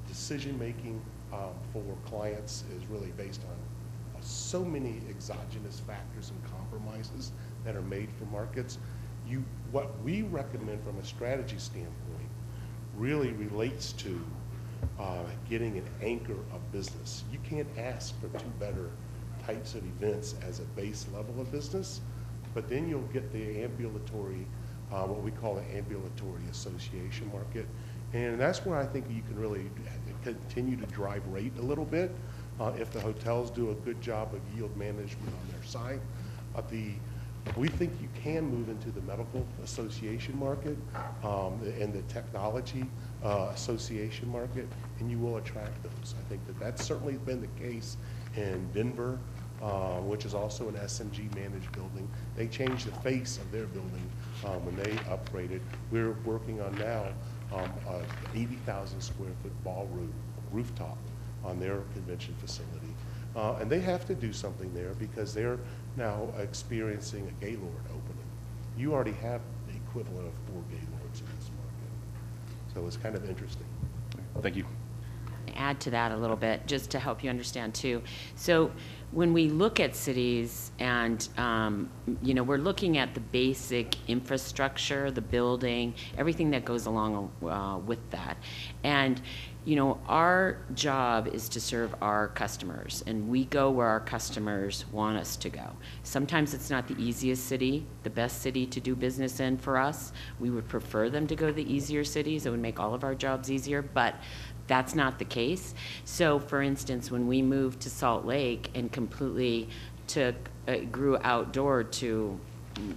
decision-making for clients is really based on so many exogenous factors and compromises that are made for markets. What we recommend from a strategy standpoint really relates to getting an anchor of business. You can't ask for two better types of events as a base level of business, but then you'll get the ambulatory, what we call the ambulatory association market. And that's where I think you can really continue to drive rate a little bit if the hotels do a good job of yield management on their side. We think you can move into the medical association market and the technology association market, and you will attract those. I think that's certainly been the case in Denver, which is also an SMG managed building. They changed the face of their building when they upgraded. We're working on now 80,000 square foot ballroom rooftop on their convention facility. And they have to do something there because they're now experiencing a Gaylord opening. You already have the equivalent of 4 Gaylords in this market. So it's kind of interesting. Thank you. Add to that a little bit, just to help you understand too. So when we look at cities and, we're looking at the basic infrastructure, the building, everything that goes along with that. And, our job is to serve our customers, and we go where our customers want us to go. Sometimes it's not the easiest city, the best city to do business in for us. We would prefer them to go to the easier cities. It would make all of our jobs easier, but that's not the case. So for instance, when we moved to Salt Lake and completely grew outdoor to,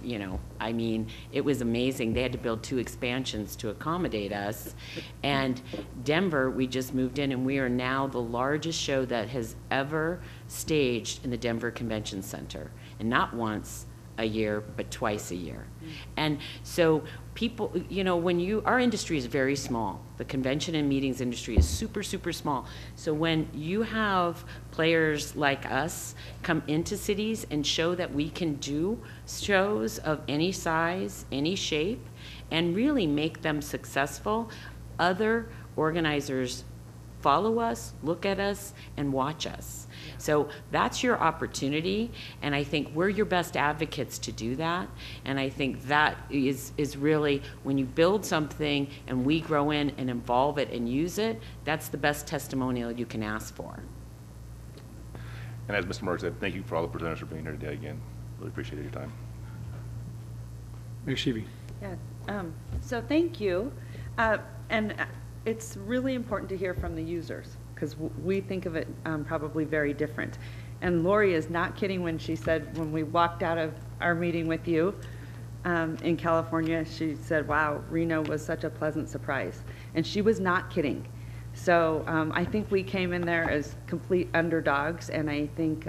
it was amazing. They had to build 2 expansions to accommodate us. And Denver, we just moved in, and we are now the largest show that has ever staged in the Denver Convention Center. And not once a year, but twice a year. And so people, our industry is very small. The convention and meetings industry is super, super small. So when you have players like us come into cities and show that we can do shows of any size, any shape, and really make them successful, other organizers follow us, look at us, and watch us. So that's your opportunity, and I think we're your best advocates to do that. And I think that is really, when you build something and we grow in and involve it and use it, that's the best testimonial you can ask for. And as Mr. Mark said, thank you for all the presenters for being here today again. Really appreciated your time. Mayor Sheevy. Yeah, so thank you. And it's really important to hear from the users, because we think of it probably very different. And Lori is not kidding when she said, when we walked out of our meeting with you in California, she said, wow, Reno was such a pleasant surprise. And she was not kidding. So I think we came in there as complete underdogs, and I think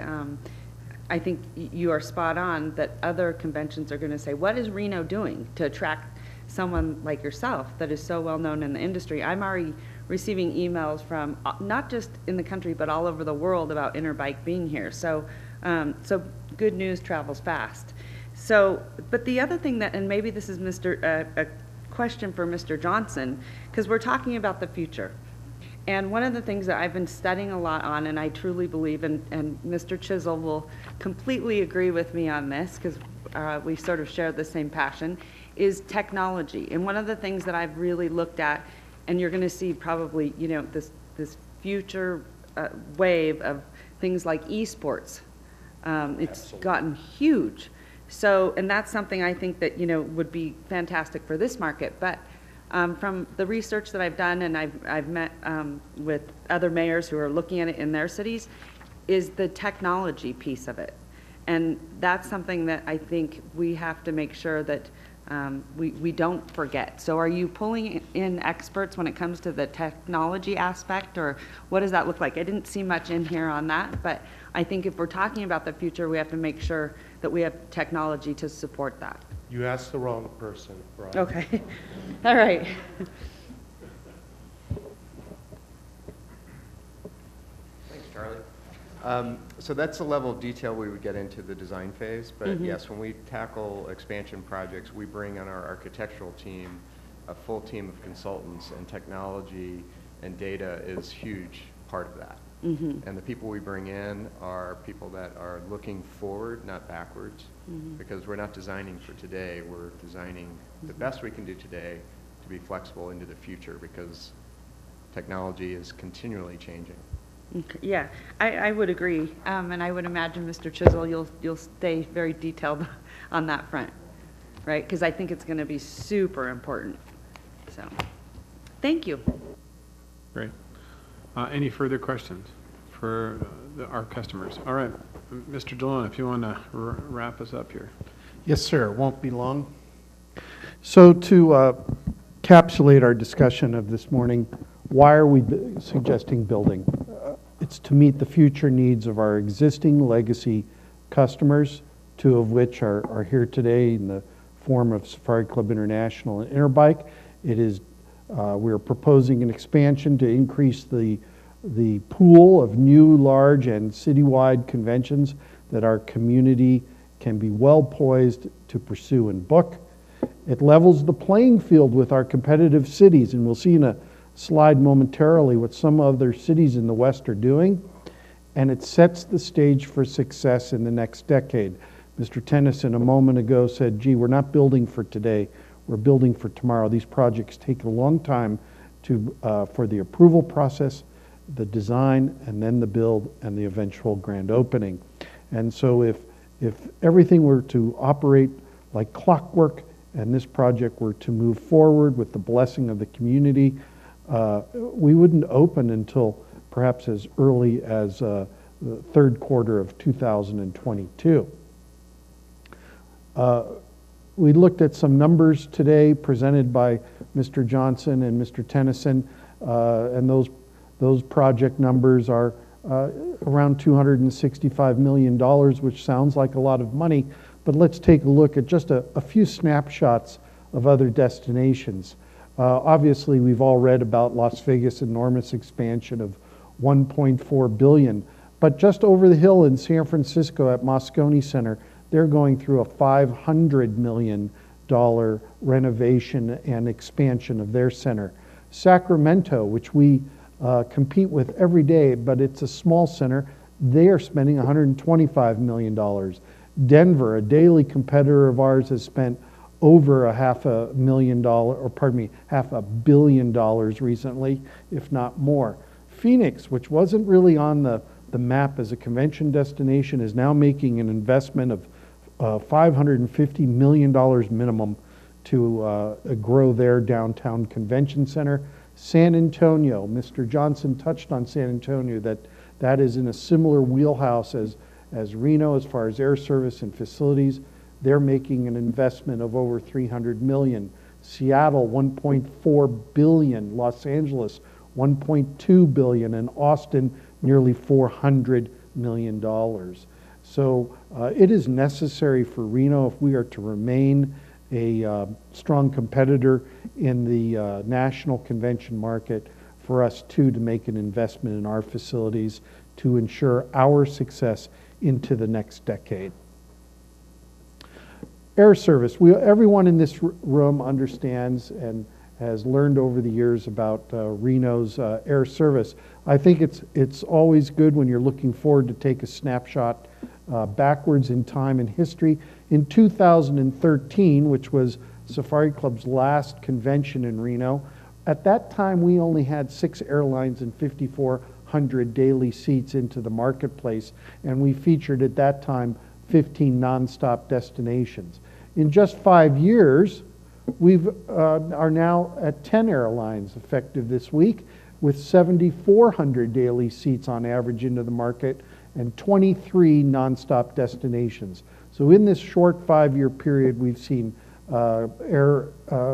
you are spot on that other conventions are going to say, what is Reno doing to attract someone like yourself that is so well known in the industry? I'm already receiving emails from not just in the country but all over the world about Interbike being here. So so good news travels fast. So, but the other thing that, and maybe this is a question for Mr. Johnson, because we're talking about the future. And one of the things that I've been studying a lot on, and I truly believe, and Mr. Chisel will completely agree with me on this, because we sort of share the same passion, is technology. And one of the things that I've really looked at, and you're going to see probably, this future wave of things like esports. It's gotten huge. So, and that's something I think that, would be fantastic for this market. But from the research that I've done, and I've met with other mayors who are looking at it in their cities, is the technology piece of it. And that's something that I think we have to make sure that We don't forget. So are you pulling in experts when it comes to the technology aspect, or what does that look like? I didn't see much in here on that, but I think if we're talking about the future, we have to make sure that we have technology to support that. You asked the wrong person, Brian. Okay, all right. Thanks, Charlie. So that's the level of detail we would get into the design phase, but yes, when we tackle expansion projects, we bring on our architectural team a full team of consultants, and technology and data is a huge part of that. And the people we bring in are people that are looking forward, not backwards, because we're not designing for today, we're designing the best we can do today to be flexible into the future, because technology is continually changing. Okay, yeah, I would agree, and I would imagine, Mr. Chisel, you'll stay very detailed on that front, right? Because I think it's going to be super important. So, thank you. Great. Any further questions for our customers? All right, Mr. DeLone, if you want to wrap us up here. Yes, sir. It won't be long. So to encapsulate our discussion of this morning, why are we suggesting building? It's to meet the future needs of our existing legacy customers, two of which are here today in the form of Safari Club International and Interbike. It is, we're proposing an expansion to increase the pool of new, large, and citywide conventions that our community can be well poised to pursue and book. It levels the playing field with our competitive cities, and we'll see in a slide momentarily what some other cities in the West are doing, and it sets the stage for success in the next decade. Mr. Tennyson a moment ago said, gee, we're not building for today, we're building for tomorrow. These projects take a long time for the approval process, the design, and then the build and the eventual grand opening. And so if everything were to operate like clockwork and this project were to move forward with the blessing of the community, we wouldn't open until perhaps as early as the third quarter of 2022. We looked at some numbers today presented by Mr. Johnson and Mr. Tennyson, and those project numbers are around $265 million, which sounds like a lot of money, but let's take a look at just a few snapshots of other destinations. Obviously, we've all read about Las Vegas' enormous expansion of $1.4 billion, but just over the hill in San Francisco at Moscone Center, they're going through a $500 million renovation and expansion of their center. Sacramento, which we compete with every day, but it's a small center, they are spending $125 million. Denver, a daily competitor of ours, has spent over $500 million recently, if not more. Phoenix, which wasn't really on the map as a convention destination, is now making an investment of $550 million minimum to grow their downtown convention center. San Antonio, Mr. Johnson touched on San Antonio, that is in a similar wheelhouse as Reno as far as air service and facilities. They're making an investment of over $300 million. Seattle, $1.4 billion. Los Angeles, $1.2 billion. And Austin, nearly $400 million. So it is necessary for Reno, if we are to remain a strong competitor in the national convention market, for us too to make an investment in our facilities to ensure our success into the next decade. Air service. Everyone in this room understands and has learned over the years about Reno's air service. I think it's always good when you're looking forward to take a snapshot backwards in time and history. In 2013, which was Safari Club's last convention in Reno, at that time we only had 6 airlines and 5,400 daily seats into the marketplace, and we featured at that time 15 nonstop destinations. In just 5 years, we are now at 10 airlines effective this week, with 7,400 daily seats on average into the market and 23 nonstop destinations. So in this short 5-year period, we've seen air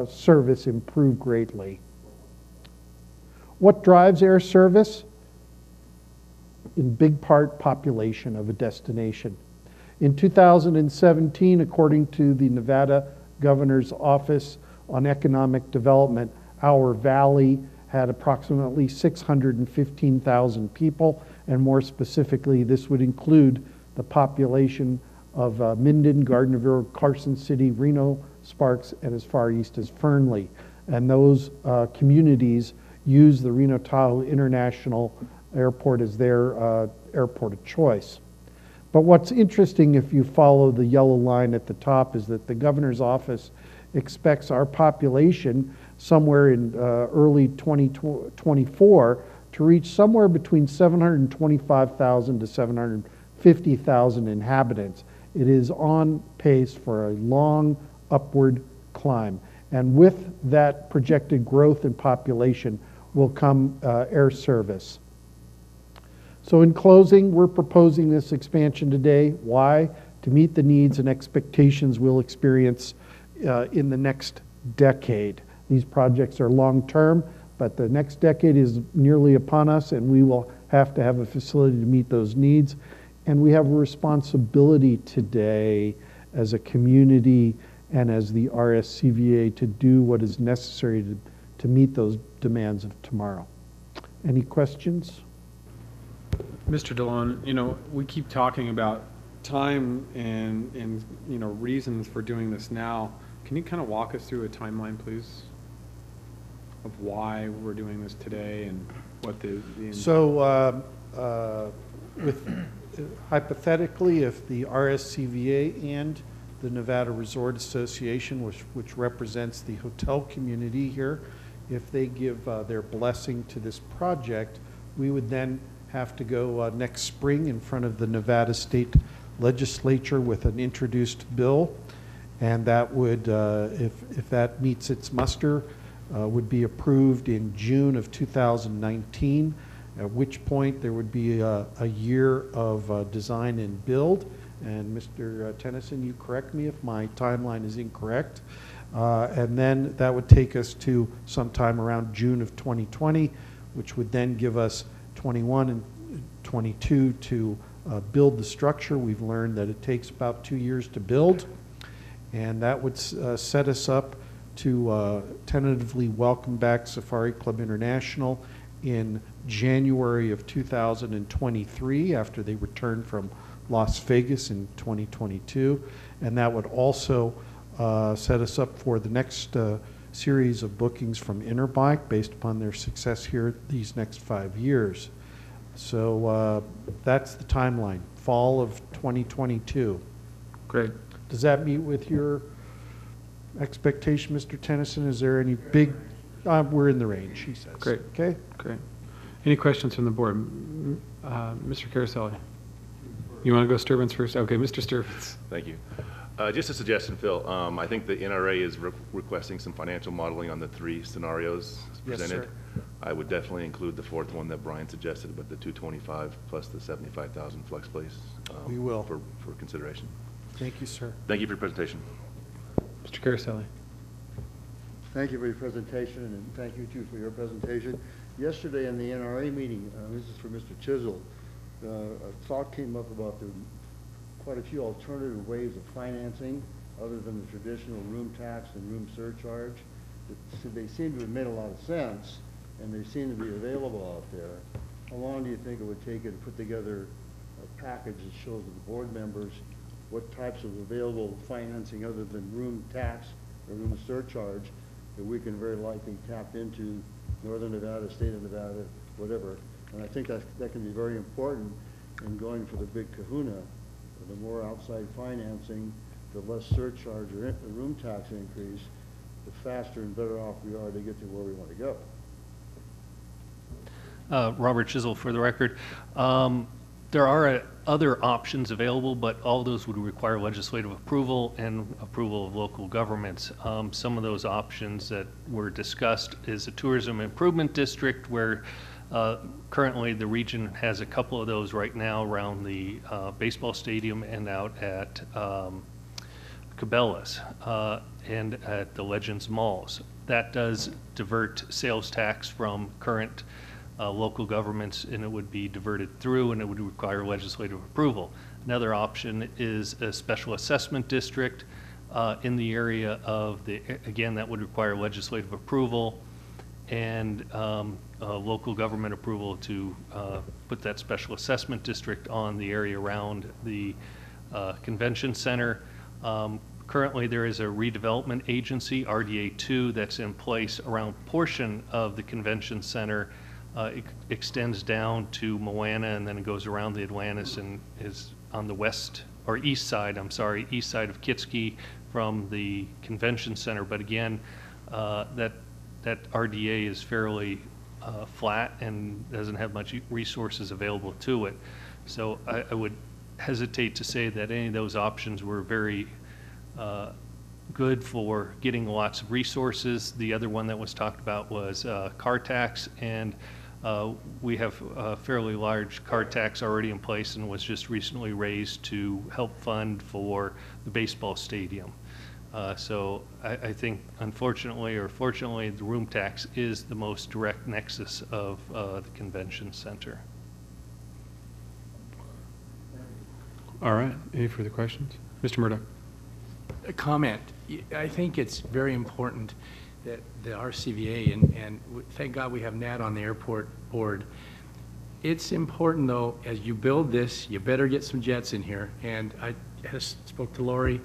service improve greatly. What drives air service? In big part, population of a destination. In 2017, according to the Nevada Governor's Office on Economic Development, our valley had approximately 615,000 people, and more specifically, this would include the population of Minden, Gardnerville, Carson City, Reno, Sparks, and as far east as Fernley. And those communities use the Reno-Tahoe International Airport as their airport of choice. But what's interesting, if you follow the yellow line at the top, is that the governor's office expects our population somewhere in early 2024 to reach somewhere between 725,000 to 750,000 inhabitants. It is on pace for a long upward climb. And with that projected growth in population will come air service. So in closing, we're proposing this expansion today. Why? To meet the needs and expectations we'll experience in the next decade. These projects are long-term, but the next decade is nearly upon us, and we will have to have a facility to meet those needs. And we have a responsibility today as a community and as the RSCVA to do what is necessary to meet those demands of tomorrow. Any questions? Mr. DeLone, you know, we keep talking about time and you know, reasons for doing this now. Can you kind of walk us through a timeline, please, of why we're doing this today and what the So hypothetically, if the RSCVA and the Nevada Resort Association, which represents the hotel community here, if they give their blessing to this project, we would then have to go next spring in front of the Nevada State Legislature with an introduced bill, and that would, if that meets its muster, would be approved in June of 2019, at which point there would be a year of design and build. And Mr. Tennyson, you correct me if my timeline is incorrect. And then that would take us to sometime around June of 2020, which would then give us 21 and 22 to build the structure. We've learned that it takes about 2 years to build, and that would set us up to tentatively welcome back Safari Club International in January of 2023 after they return from Las Vegas in 2022, and that would also set us up for the next series of bookings from Interbike based upon their success here these next 5 years. So that's the timeline, fall of 2022. Great. Does that meet with your expectation, Mr. Tennyson? Is there any big, we're in the range, he says. Great. Okay? Great. Any questions from the board? Mr. Caraselli? You want to go Sturbins first? Okay, Mr. Sturbins. Thank you. Just a suggestion, Phil. I think the NRA is requesting some financial modeling on the 3 scenarios presented. Yes, sir. I would definitely include the 4th one that Brian suggested, but the 225 plus the 75,000 flex place. We will. For consideration. Thank you, sir. Thank you for your presentation. Mr. Caraselli? Thank you for your presentation, and thank you too for your presentation. Yesterday in the NRA meeting, this is for Mr. Chisel, a thought came up about quite a few alternative ways of financing other than the traditional room tax and room surcharge. They seem to have made a lot of sense, and they seem to be available out there. How long do you think it would take you to put together a package that shows the board members what types of available financing other than room tax or room surcharge that we can very likely tap into, Northern Nevada, State of Nevada, whatever. And I think that can be very important in going for the big kahuna. The more outside financing, the less surcharge or room tax increase, the faster and better off we are to get to where we want to go. Robert Chisel for the record. There are other options available, but all those would require legislative approval and approval of local governments. Some of those options that were discussed is a tourism improvement district where currently the region has a couple of those right now around the baseball stadium and out at Cabela's and at the Legends malls. That does divert sales tax from current local governments, and it would be diverted through, and it would require legislative approval. Another option is a special assessment district in the area of the, again, that would require legislative approval and local government approval to put that special assessment district on the area around the convention center. Currently, there is a redevelopment agency, RDA2, that's in place around a portion of the convention center. It extends down to Moana, and then it goes around the Atlantis and is on the west, or east side, I'm sorry, east side of Kitski from the convention center. But again, that RDA is fairly flat and doesn't have much resources available to it. So I would hesitate to say that any of those options were very good for getting lots of resources. The other one that was talked about was car tax, and we have a fairly large car tax already in place and was just recently raised to help fund for the baseball stadium. So I think, unfortunately or fortunately, the room tax is the most direct nexus of the convention center. All right, any further questions? Mr. Murdoch. A comment. I think it's very important that the RSCVA, and thank God we have Nat on the airport board. It's important, though, as you build this, you better get some jets in here. And I spoke to Lori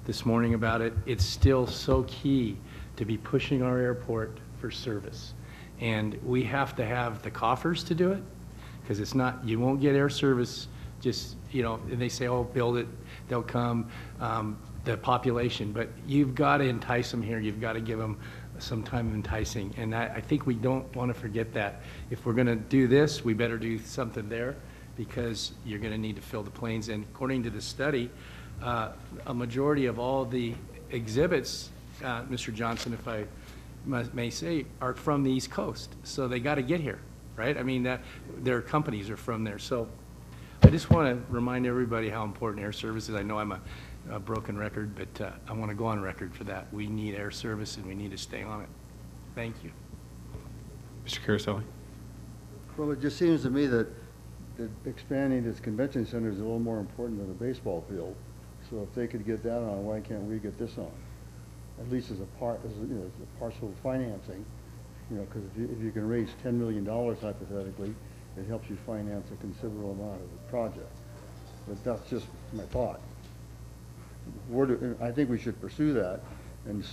this morning about it. It's still so key to be pushing our airport for service. And we have to have the coffers to do it, because it's not, you won't get air service just, you know, and they say, oh, build it, they'll come, the population. But you've got to entice them here. You've got to give them some time of enticing. And I think we don't want to forget that. If we're going to do this, we better do something there, because you're going to need to fill the planes. And according to the study, a majority of all the exhibits, Mr. Johnson, if I may say, are from the East Coast. So they got to get here, right? I mean, their companies are from there. So I just want to remind everybody how important air service is. I know I'm a broken record, but I want to go on record for that. We need air service, and we need to stay on it. Thank you. Mr. Caroselli. Well, it just seems to me that expanding this convention center is a little more important than a baseball field. So if they could get that on, why can't we get this on? At least as a partial financing, you know, because if you can raise $10 million hypothetically, it helps you finance a considerable amount of the project. But that's just my thought. I think we should pursue that and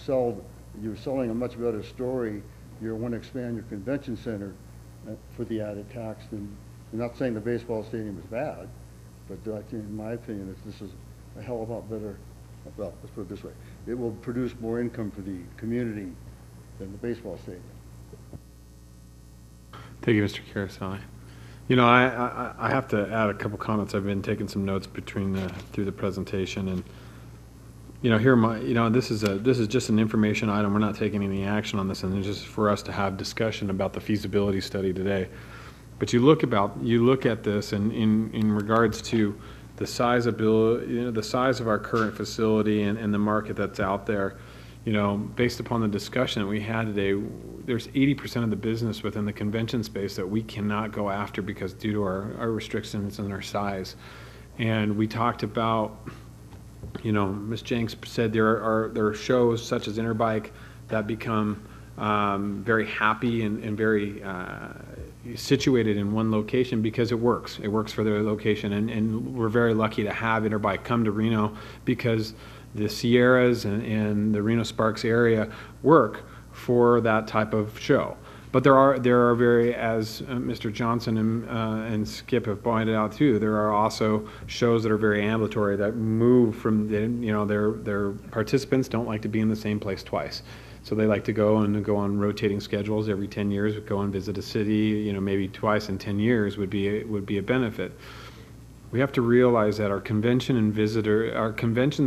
you're selling a much better story. You want to expand your convention center for the added tax. And I'm not saying the baseball stadium is bad, but in my opinion, this is a hell of a lot better. Well, let's put it this way. It will produce more income for the community than the baseball stadium. Thank you, Mr. Caroselli. You know, I have to add a couple comments. I've been taking some notes through the presentation, and you know, this is just an information item. We're not taking any action on this, and it's just for us to have discussion about the feasibility study today. But you look at this, and in regards to the size of the size of our current facility and the market that's out there. You know, based upon the discussion that we had today, there's 80% of the business within the convention space that we cannot go after because due to our restrictions and our size. And we talked about, you know, Ms. Jenks said there are shows such as Interbike that become very happy and very situated in one location because it works. It works for their location, and we're very lucky to have Interbike come to Reno because the Sierras and the Reno Sparks area work for that type of show. But there are very, as Mr. Johnson and Skip have pointed out too, there are also shows that are very ambulatory that move from their participants don't like to be in the same place twice. So they like to go on rotating schedules every 10 years, go and visit a city, you know, maybe twice in 10 years would be a benefit. We have to realize that our convention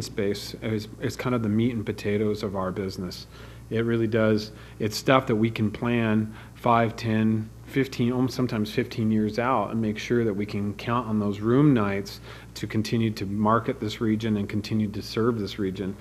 space is kind of the meat and potatoes of our business. It really does. It's stuff that we can plan 5, 10, 15, almost sometimes 15 years out and make sure that we can count on those room nights to continue to market this region and continue to serve this region.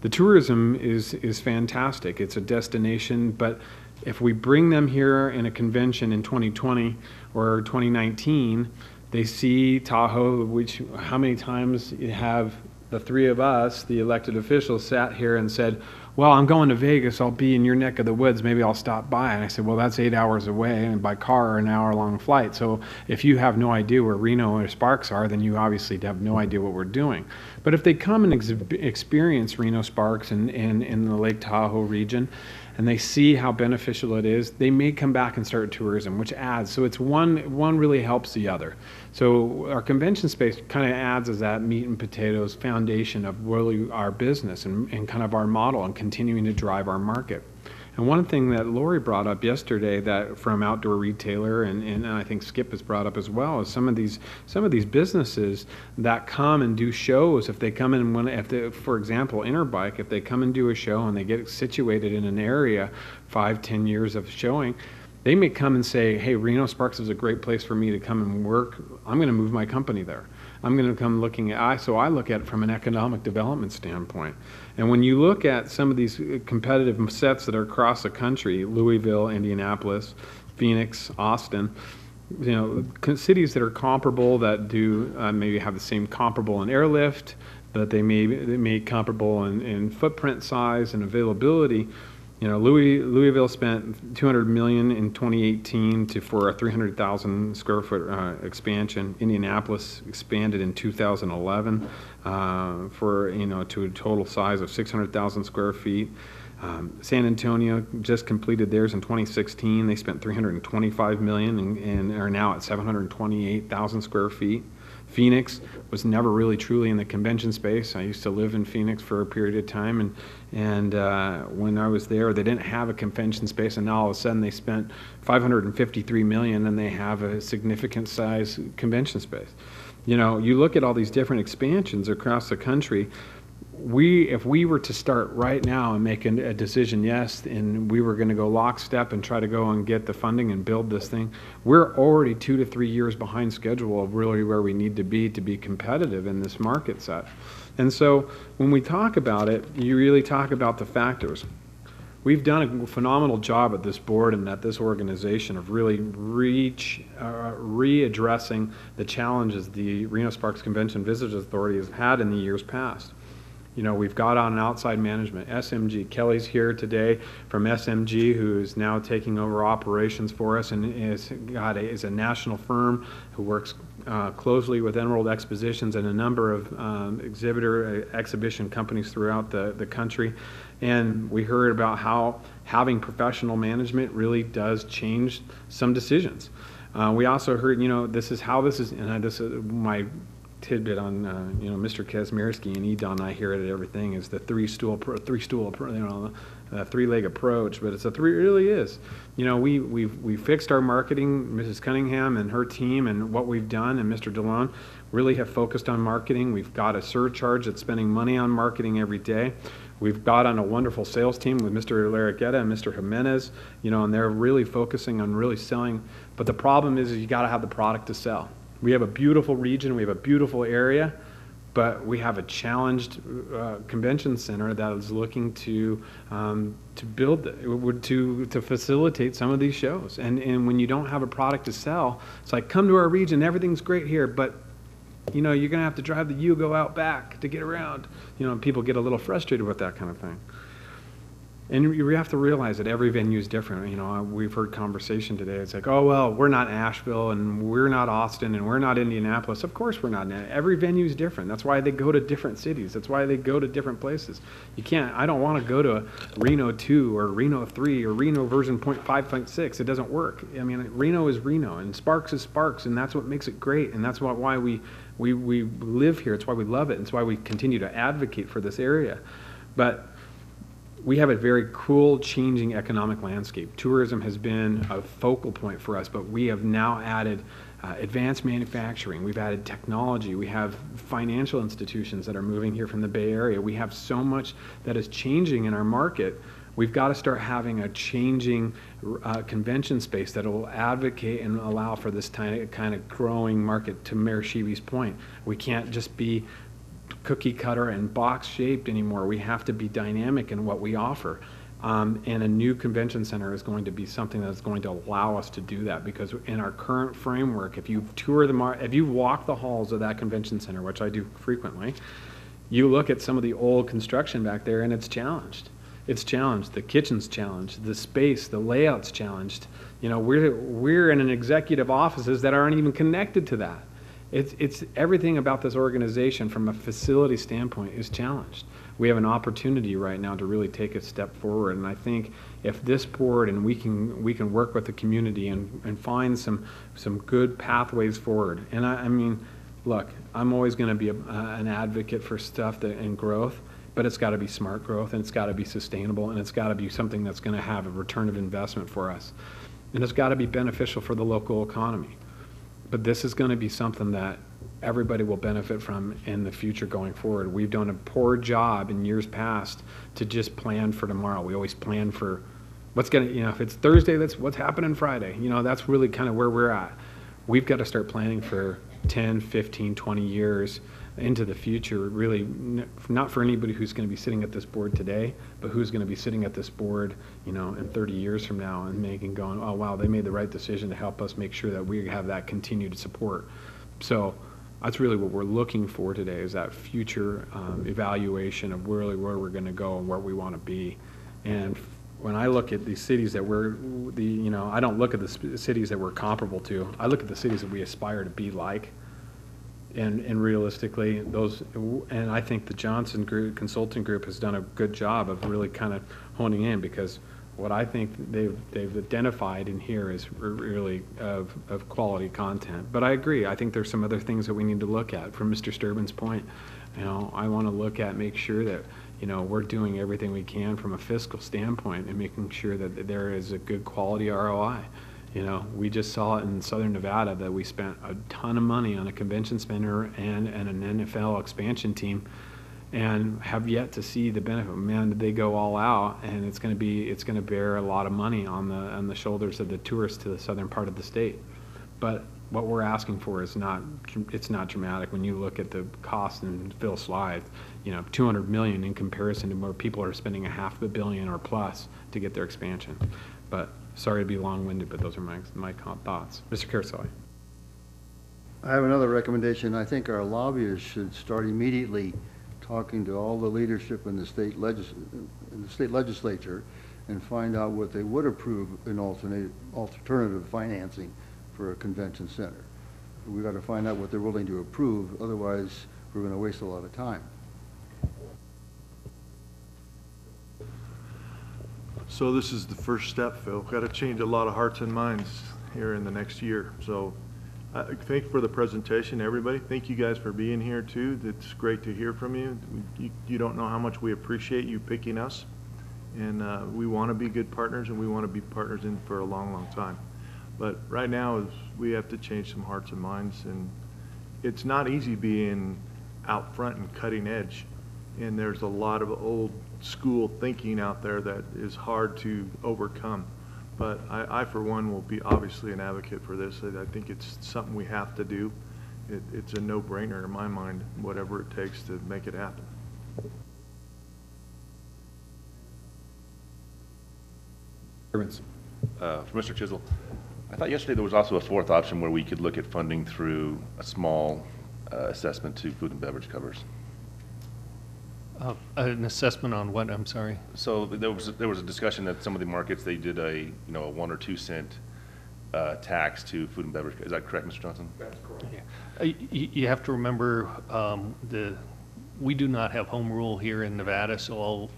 The tourism is fantastic. It's a destination, but if we bring them here in a convention in 2020 or 2019, they see Tahoe, which how many times have the three of us, the elected officials, sat here and said, well, I'm going to Vegas, I'll be in your neck of the woods, maybe I'll stop by. And I said, well, that's 8 hours away, and by car, an hour-long flight. So if you have no idea where Reno or Sparks are, then you obviously have no idea what we're doing. But if they come and experience Reno Sparks and in the Lake Tahoe region, and they see how beneficial it is, they may come back and start tourism, which adds. So it's one really helps the other. So our convention space kind of adds as that meat and potatoes foundation of really our business and kind of our model and continuing to drive our market. And one thing that Lori brought up yesterday that from Outdoor Retailer and I think Skip has brought up as well is some of these businesses that come and do shows. If they come in for example, Interbike, if they come and do a show and they get situated in an area, 5-10 years of showing, they may come and say, hey, Reno Sparks is a great place for me to come and work. I'm going to move my company there. I'm going to come so I look at it from an economic development standpoint. And when you look at some of these competitive sets that are across the country, Louisville, Indianapolis, Phoenix, Austin, cities that are comparable, that do maybe have the same comparable in airlift, but they may be comparable in footprint size and availability. Louisville spent $200 million in 2018 for a 300,000 square foot expansion. Indianapolis expanded in 2011 to a total size of 600,000 square feet. San Antonio just completed theirs in 2016. They spent $325 million and are now at 728,000 square feet. Phoenix was never really truly in the convention space. I used to live in Phoenix for a period of time, and when I was there, they didn't have a convention space, and now all of a sudden they spent $553 million and they have a significant size convention space. You look at all these different expansions across the country. If we were to start right now and make a decision, yes, and we were going to go lockstep and try to go and get the funding and build this thing, we're already 2 to 3 years behind schedule of really where we need to be competitive in this market set. And so when we talk about it, you really talk about the factors. We've done a phenomenal job at this board and at this organization of really readdressing the challenges the Reno Sparks Convention Visitors Authority has had in the years past. We've got on outside management, SMG. Kelly's here today from SMG, who is now taking over operations for us and is a national firm who works closely with Emerald Expositions and a number of exhibition companies throughout the country. And we heard about how having professional management really does change some decisions. We also heard, this is, and this is my tidbit on Mr. Kazmierski and Edon. I hear it at everything is the three-leg approach, but it really is. We fixed our marketing. Mrs. Cunningham and her team and what we've done, and Mr. DeLone really have focused on marketing. We've got a surcharge that's spending money on marketing every day. We've got on a wonderful sales team with Mr. Larraqueta and Mr. Jimenez, and they're really focusing on really selling. But the problem is you got to have the product to sell. We have a beautiful region, we have a beautiful area, but we have a challenged convention center that is looking to build, to facilitate some of these shows. And when you don't have a product to sell, it's like, come to our region, everything's great here, but you're going to have to drive the Yugo out back to get around. People get a little frustrated with that kind of thing. And you have to realize that every venue is different. We've heard conversation today. It's like, oh, well, we're not Asheville, and we're not Austin, and we're not Indianapolis. Of course we're not. Every venue is different. That's why they go to different cities. That's why they go to different places. I don't want to go to Reno 2 or Reno 3 or Reno version 0.5.6. It doesn't work. Reno is Reno, and Sparks is Sparks, and that's what makes it great, and that's why we live here. It's why we love it, and it's why we continue to advocate for this area. But we have a very cool changing economic landscape. Tourism has been a focal point for us, but we have now added advanced manufacturing. We've added technology. We have financial institutions that are moving here from the Bay Area. We have so much that is changing in our market. We've got to start having a changing convention space that will advocate and allow for this kind of growing market. To Mayor Sheevy's point, we can't just be cookie cutter and box shaped anymore. We have to be dynamic in what we offer. And a new convention center is going to be something that's going to allow us to do that, because in our current framework, if you tour if you walk the halls of that convention center, which I do frequently, you look at some of the old construction back there and it's challenged. It's challenged. The kitchen's challenged. The space, the layout's challenged. You know, we're in an executive offices that aren't even connected to that. It's everything about this organization from a facility standpoint is challenged. We have an opportunity right now to really take a step forward, and I think if this board and we can work with the community and find some good pathways forward. And I mean, look, I'm always going to be an advocate for stuff and growth, but it's got to be smart growth, and it's got to be sustainable, and it's got to be something that's going to have a return of investment for us, and it's got to be beneficial for the local economy. But this is going to be something that everybody will benefit from in the future going forward. We've done a poor job in years past to just plan for tomorrow. We always plan for what's going to, you know, if it's Thursday, that's what's happening Friday. You know, that's really kind of where we're at. We've got to start planning for 10, 15, 20 years into the future, really not for anybody who's going to be sitting at this board today, but who's going to be sitting at this board, you know, in 30 years from now and going, oh, wow, they made the right decision to help us make sure that we have that continued support. So that's really what we're looking for today, is that future evaluation of really where we're going to go and where we want to be. And when I look at the cities that you know, I don't look at the cities that we're comparable to. I look at the cities that we aspire to be like. And realistically, and I think the Johnson Group, Consulting Group has done a good job of really kind of honing in, because what I think they've identified in here is really of quality content. But I agree. I think there's some other things that we need to look at. From Mr. Sturban's point, you know, I want to look at, make sure that, you know, we're doing everything we can from a fiscal standpoint and making sure that there is a good quality ROI. You know, we just saw it in Southern Nevada that we spent a ton of money on a convention center and an NFL expansion team, and have yet to see the benefit. Man, did they go all out, and it's going to bear a lot of money on the shoulders of the tourists to the southern part of the state. But what we're asking for is not dramatic. When you look at the cost in Phil Slide, you know, $200 million in comparison to where people are spending $500 million or plus to get their expansion. But sorry to be long-winded, but those are my thoughts. Mr. Caroselli. I have another recommendation. I think our lobbyists should start immediately talking to all the leadership in the state legislature and find out what they would approve in alternative financing for a convention center. We've got to find out what they're willing to approve, otherwise we're going to waste a lot of time. So this is the first step, Phil. Got to change a lot of hearts and minds here in the next year. So thank you for the presentation, everybody. Thank you guys for being here too. It's great to hear from you. You don't know how much we appreciate you picking us. And we want to be good partners, and we want to be partners in for a long, long time. But right now we have to change some hearts and minds. And it's not easy being out front and cutting edge. And there's a lot of old school thinking out there that is hard to overcome. But I for one, will be obviously an advocate for this. I think it's something we have to do. It's a no-brainer in my mind, whatever it takes to make it happen. For Mr. Chisel, I thought yesterday there was also a fourth option where we could look at funding through a small assessment to food and beverage covers. An assessment on what, I'm sorry? So there was a discussion that some of the markets, they did a 1 or 2 cent tax to food and beverage. Is that correct, Mr. Johnson? That's correct. Yeah. You have to remember we do not have home rule here in Nevada, so all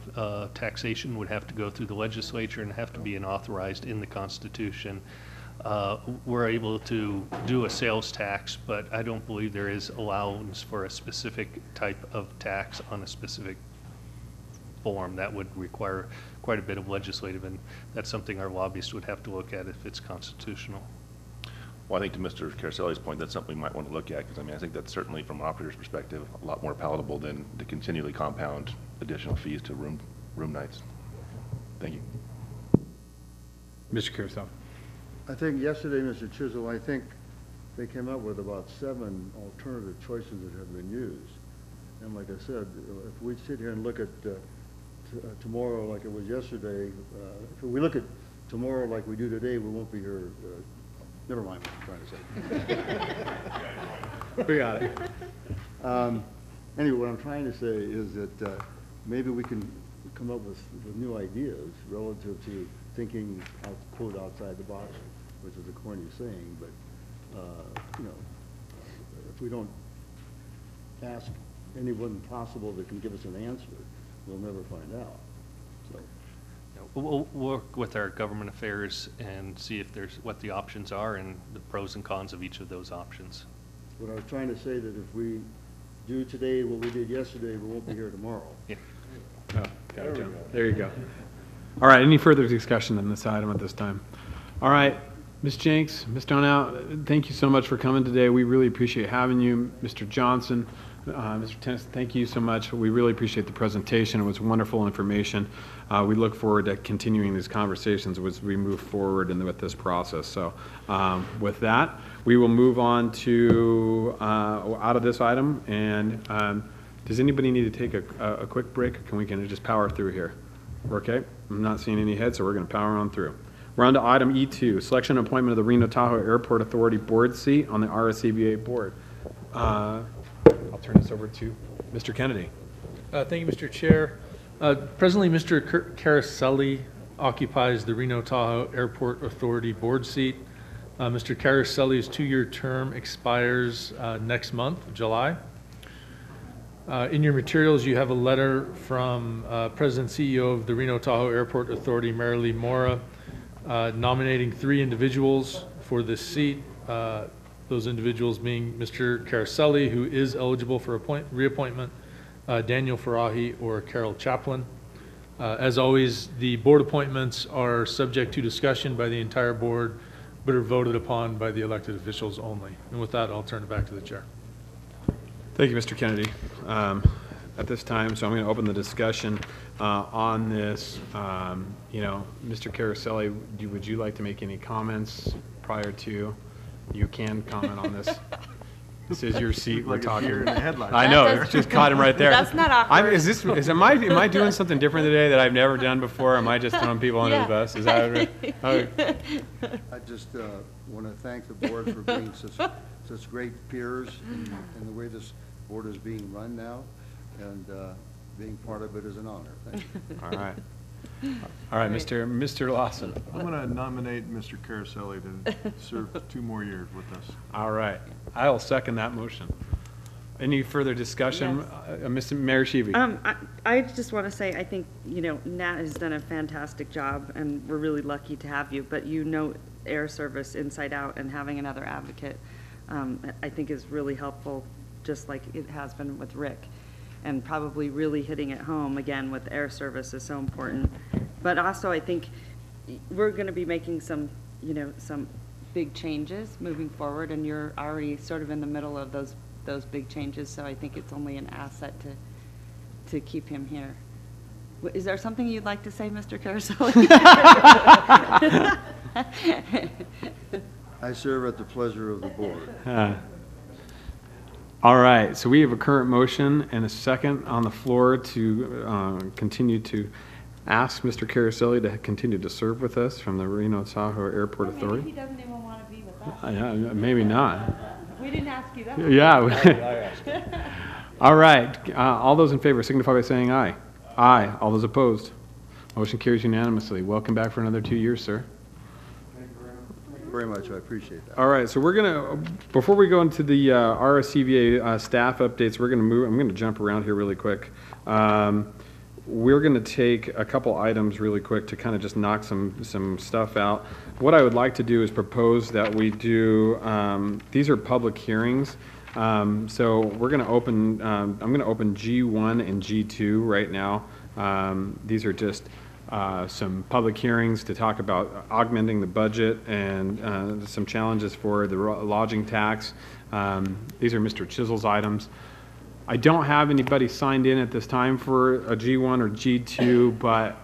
taxation would have to go through the legislature and have to be authorized in the Constitution. We're able to do a sales tax, but I don't believe there is allowance for a specific type of tax on a specific form. That would require quite a bit of legislative, and that's something our lobbyists would have to look at if it's constitutional. Well, I think to Mr. Caroselli's point, that's something we might want to look at, because I mean, I think that's certainly from an operator's perspective a lot more palatable than to continually compound additional fees to room nights. Thank you. Mr. Caroselli. I think yesterday, Mr. Chisel, I think they came up with about 7 alternative choices that have been used. And like I said, if we sit here and look at tomorrow like it was yesterday, if we look at tomorrow like we do today, we won't be here. Never mind what I'm trying to say. We got it. Anyway, what I'm trying to say is that maybe we can come up with new ideas relative to thinking quote outside the box, which is a corny saying, but you know, if we don't ask anyone possible that can give us an answer, we'll never find out. So. We'll work with our government affairs and see if there's, what the options are and the pros and cons of each of those options. What I was trying to say, that if we do today what we did yesterday, we won't be here tomorrow. Yeah. Oh, got it, John. There you go. All right, any further discussion on this item at this time? All right, Ms. Jenks, Ms. Donow, thank you so much for coming today. We really appreciate having you. Mr. Johnson, Mr. Tennyson, thank you so much. We really appreciate the presentation. It was wonderful information. We look forward to continuing these conversations as we move forward with this process. So with that, we will move on to out of this item. And does anybody need to take a quick break, or can we just power through here? We're okay? I'm not seeing any heads, so we're going to power on through. We're on to item E2, selection and appointment of the Reno Tahoe Airport Authority board seat on the RSCVA board. I'll turn this over to Mr. Kennedy. Thank you, Mr. Chair. Presently, Mr. Caraselli occupies the Reno Tahoe Airport Authority board seat. Mr. Caraselli's 2-year term expires next month, July. In your materials, you have a letter from President and CEO of the Reno Tahoe Airport Authority, Marilee Mora, nominating 3 individuals for this seat. Those individuals being Mr. Caraselli, who is eligible for reappointment, Daniel Farahi, or Carol Chaplin. As always, the board appointments are subject to discussion by the entire board, but are voted upon by the elected officials only. And with that, I'll turn it back to the chair. Thank you, Mr. Kennedy. At this time, so I'm going to open the discussion on this. You know, Mr. Caraselli, would you like to make any comments prior to? You can comment on this. This is your seat. We're talking. Deer in the headlights. I know. Just caught him right there. That's not awkward. Am I doing something different today that I've never done before? Am I just throwing people under the bus? Is that right? Okay. I just want to thank the board for being such great peers in the way this board is being run now, and being part of it is an honor. Thank you. All right. All right, Mr. Lawson. I'm going to nominate Mr. Caraselli to serve 2 more years with us. All right. I'll second that motion. Any further discussion? Yes. Mr. Mayor Sheevy. I just want to say, I think, you know, Nat has done a fantastic job, and we're really lucky to have you, but you know air service inside out, and having another advocate, I think is really helpful, just like it has been with Rick. And probably really hitting it home again with air service is so important. But also, I think we're going to be making some, you know, some big changes moving forward, and you're already sort of in the middle of those big changes. So I think it's only an asset to keep him here. Is there something you'd like to say, Mr. Caraselli? I serve at the pleasure of the board. All right, so we have a current motion and a second on the floor to continue to ask Mr. Caraselli to continue to serve with us from the Reno Tahoe Airport Authority. Maybe he doesn't even want to be with us. Maybe not. We didn't ask you that. Yeah. All right, all those in favor signify by saying aye. Aye. All those opposed? Motion carries unanimously. Welcome back for another 2 years, sir. Very much, I appreciate that. All right, so we're gonna, before we go into the RSCVA staff updates, we're gonna move, I'm gonna jump around here really quick. We're gonna take a couple items really quick to kind of just knock some stuff out. What I would like to do is propose that we do, these are public hearings. So we're gonna open, I'm gonna open G1 and G2 right now. These are just some public hearings to talk about augmenting the budget and some challenges for the lodging tax. These are Mr. Chisel's items. I don't have anybody signed in at this time for a G1 or G2, but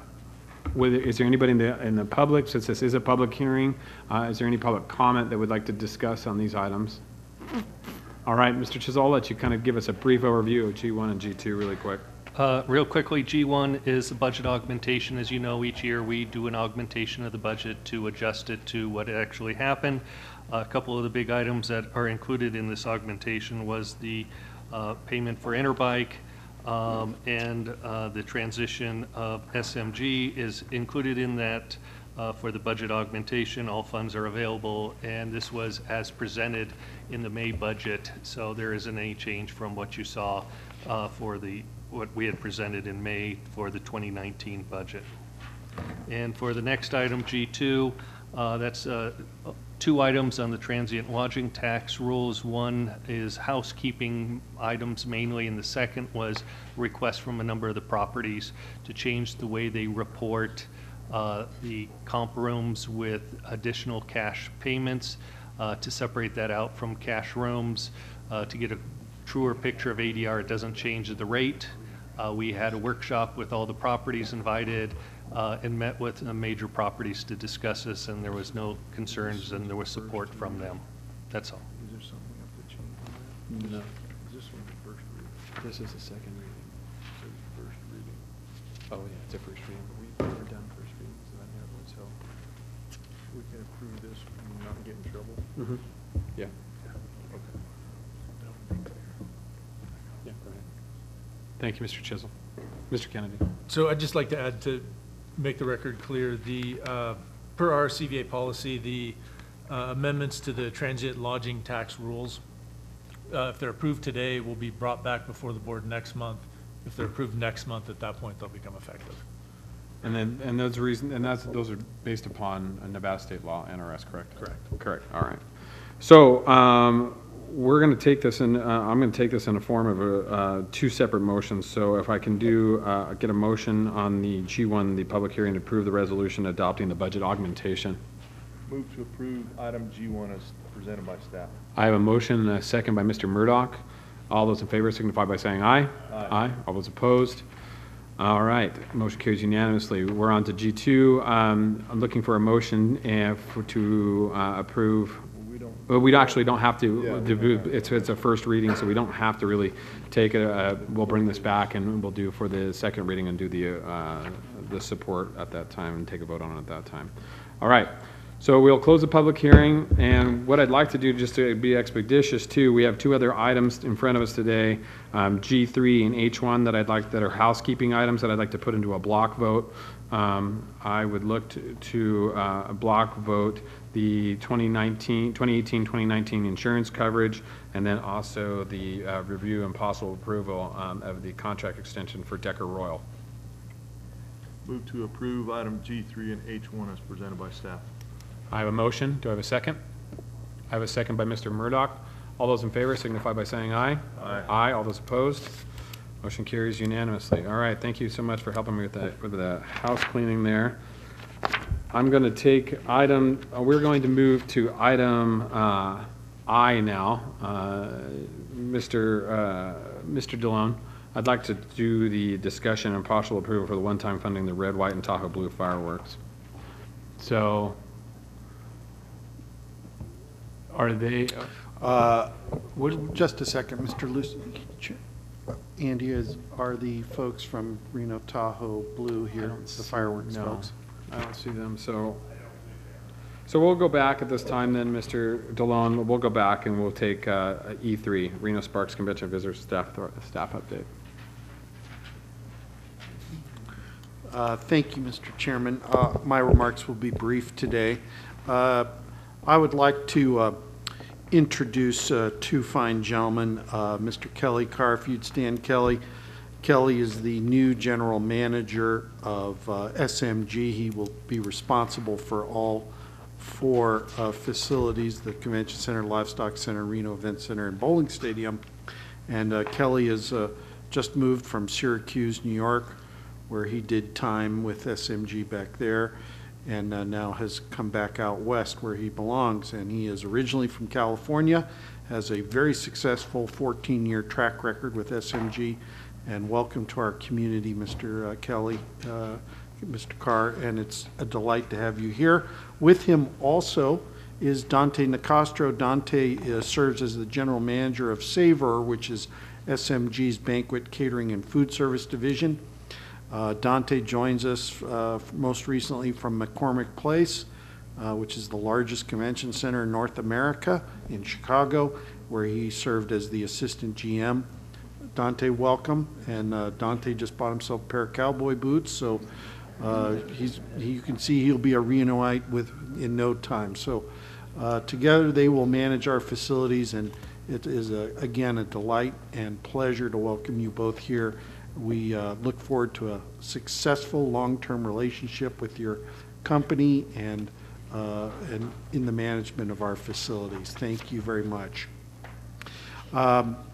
is there anybody in the public, since this is a public hearing, is there any public comment that would like to discuss on these items? All right, Mr. Chisholm, I'll let you kind of give us a brief overview of G1 and G2 really quick. Real quickly, G1 is a budget augmentation. As you know, each year we do an augmentation of the budget to adjust it to what actually happened. A couple of the big items that are included in this augmentation was the payment for Interbike, and the transition of SMG is included in that for the budget augmentation. All funds are available, and this was as presented in the May budget, so there isn't any change from what you saw for what we had presented in May for the 2019 budget. And for the next item, G2, that's two items on the transient lodging tax rules. One is housekeeping items mainly, and the second was requests from a number of the properties to change the way they report the comp rooms with additional cash payments, to separate that out from cash rooms, to get a truer picture of ADR. It doesn't change the rate. We had a workshop with all the properties invited and met with major properties to discuss this, and there was no concerns and there was support from them. That's all. Is there something we have to change on that? No. Is this one the first reading? This is the second reading. It says first reading. Oh, yeah, it's a first reading, but we've never done first readings on that one, so. We can approve this and not get in trouble? Yeah. Okay. Yeah, go ahead. Thank you, Mr. Chisholm. Mr. Kennedy. So I'd just like to add, to make the record clear, the, per RSCVA policy, the amendments to the transient lodging tax rules, if they're approved today, will be brought back before the board next month. If they're approved next month, at that point, they'll become effective. And then, and those reasons, and those are based upon a Nevada state law, NRS, correct? Correct. Correct, all right. So, we're going to take this in, I'm going to take this in a form of two separate motions. So if I can get a motion on the G1, the public hearing to approve the resolution adopting the budget augmentation. Move to approve item G1 as presented by staff. I have a motion and a second by Mr. Murdoch. All those in favor signify by saying aye. Aye. All those opposed? All right, motion carries unanimously. We're on to G2. I'm looking for a motion to approve. Well, we actually don't have to. It's a first reading, so we don't have to really take it. We'll bring this back and we'll do for the second reading and do the support at that time and take a vote on it at that time. All right. So we'll close the public hearing, and what I'd like to do, just to be expeditious too, we have two other items in front of us today, G3 and H1 that are housekeeping items that I'd like to put into a block vote. I would look to a block vote the 2018-2019 insurance coverage, and then also the review and possible approval of the contract extension for Decker Royal. Move to approve item G3 and H1 as presented by staff. I have a motion. Do I have a second? I have a second by Mr. Murdoch. All those in favor signify by saying aye. Aye. Aye. All those opposed? Motion carries unanimously. All right. Thank you so much for helping me with the house cleaning there. I'm going to take we're going to move to item I now. Mr. DeLone, I'd like to do the discussion and partial approval for the one-time funding the red, white, and Tahoe blue fireworks. So, are they? Just a second, Mr. Lucy. Andy, are the folks from Reno Tahoe Blue here, the fireworks folks? I don't see them. So we'll go back at this time then, Mr. DeLone. We'll go back and we'll take E3, Reno Sparks Convention Visitors Staff update. Thank you, Mr. Chairman. My remarks will be brief today. I would like to introduce two fine gentlemen, Mr. Kelly Carr, if you'd stand, Kelly. Kelly is the new general manager of SMG. He will be responsible for all four facilities, the Convention Center, Livestock Center, Reno Event Center, and Bowling Stadium. And Kelly has just moved from Syracuse, New York, where he did time with SMG back there, and now has come back out west where he belongs. And he is originally from California, has a very successful 14-year track record with SMG. And welcome to our community, Mr. Kelly, Mr. Carr, and it's a delight to have you here. With him also is Dante Nicastro. Dante serves as the general manager of Savor, which is SMG's banquet, catering, and food service division. Dante joins us most recently from McCormick Place, which is the largest convention center in North America in Chicago, where he served as the assistant GM. Dante, welcome. And Dante just bought himself a pair of cowboy boots, so you can see he'll be a Renoite in no time. So together they will manage our facilities, and it is, again, a delight and pleasure to welcome you both here. We look forward to a successful long-term relationship with your company and in the management of our facilities. Thank you very much.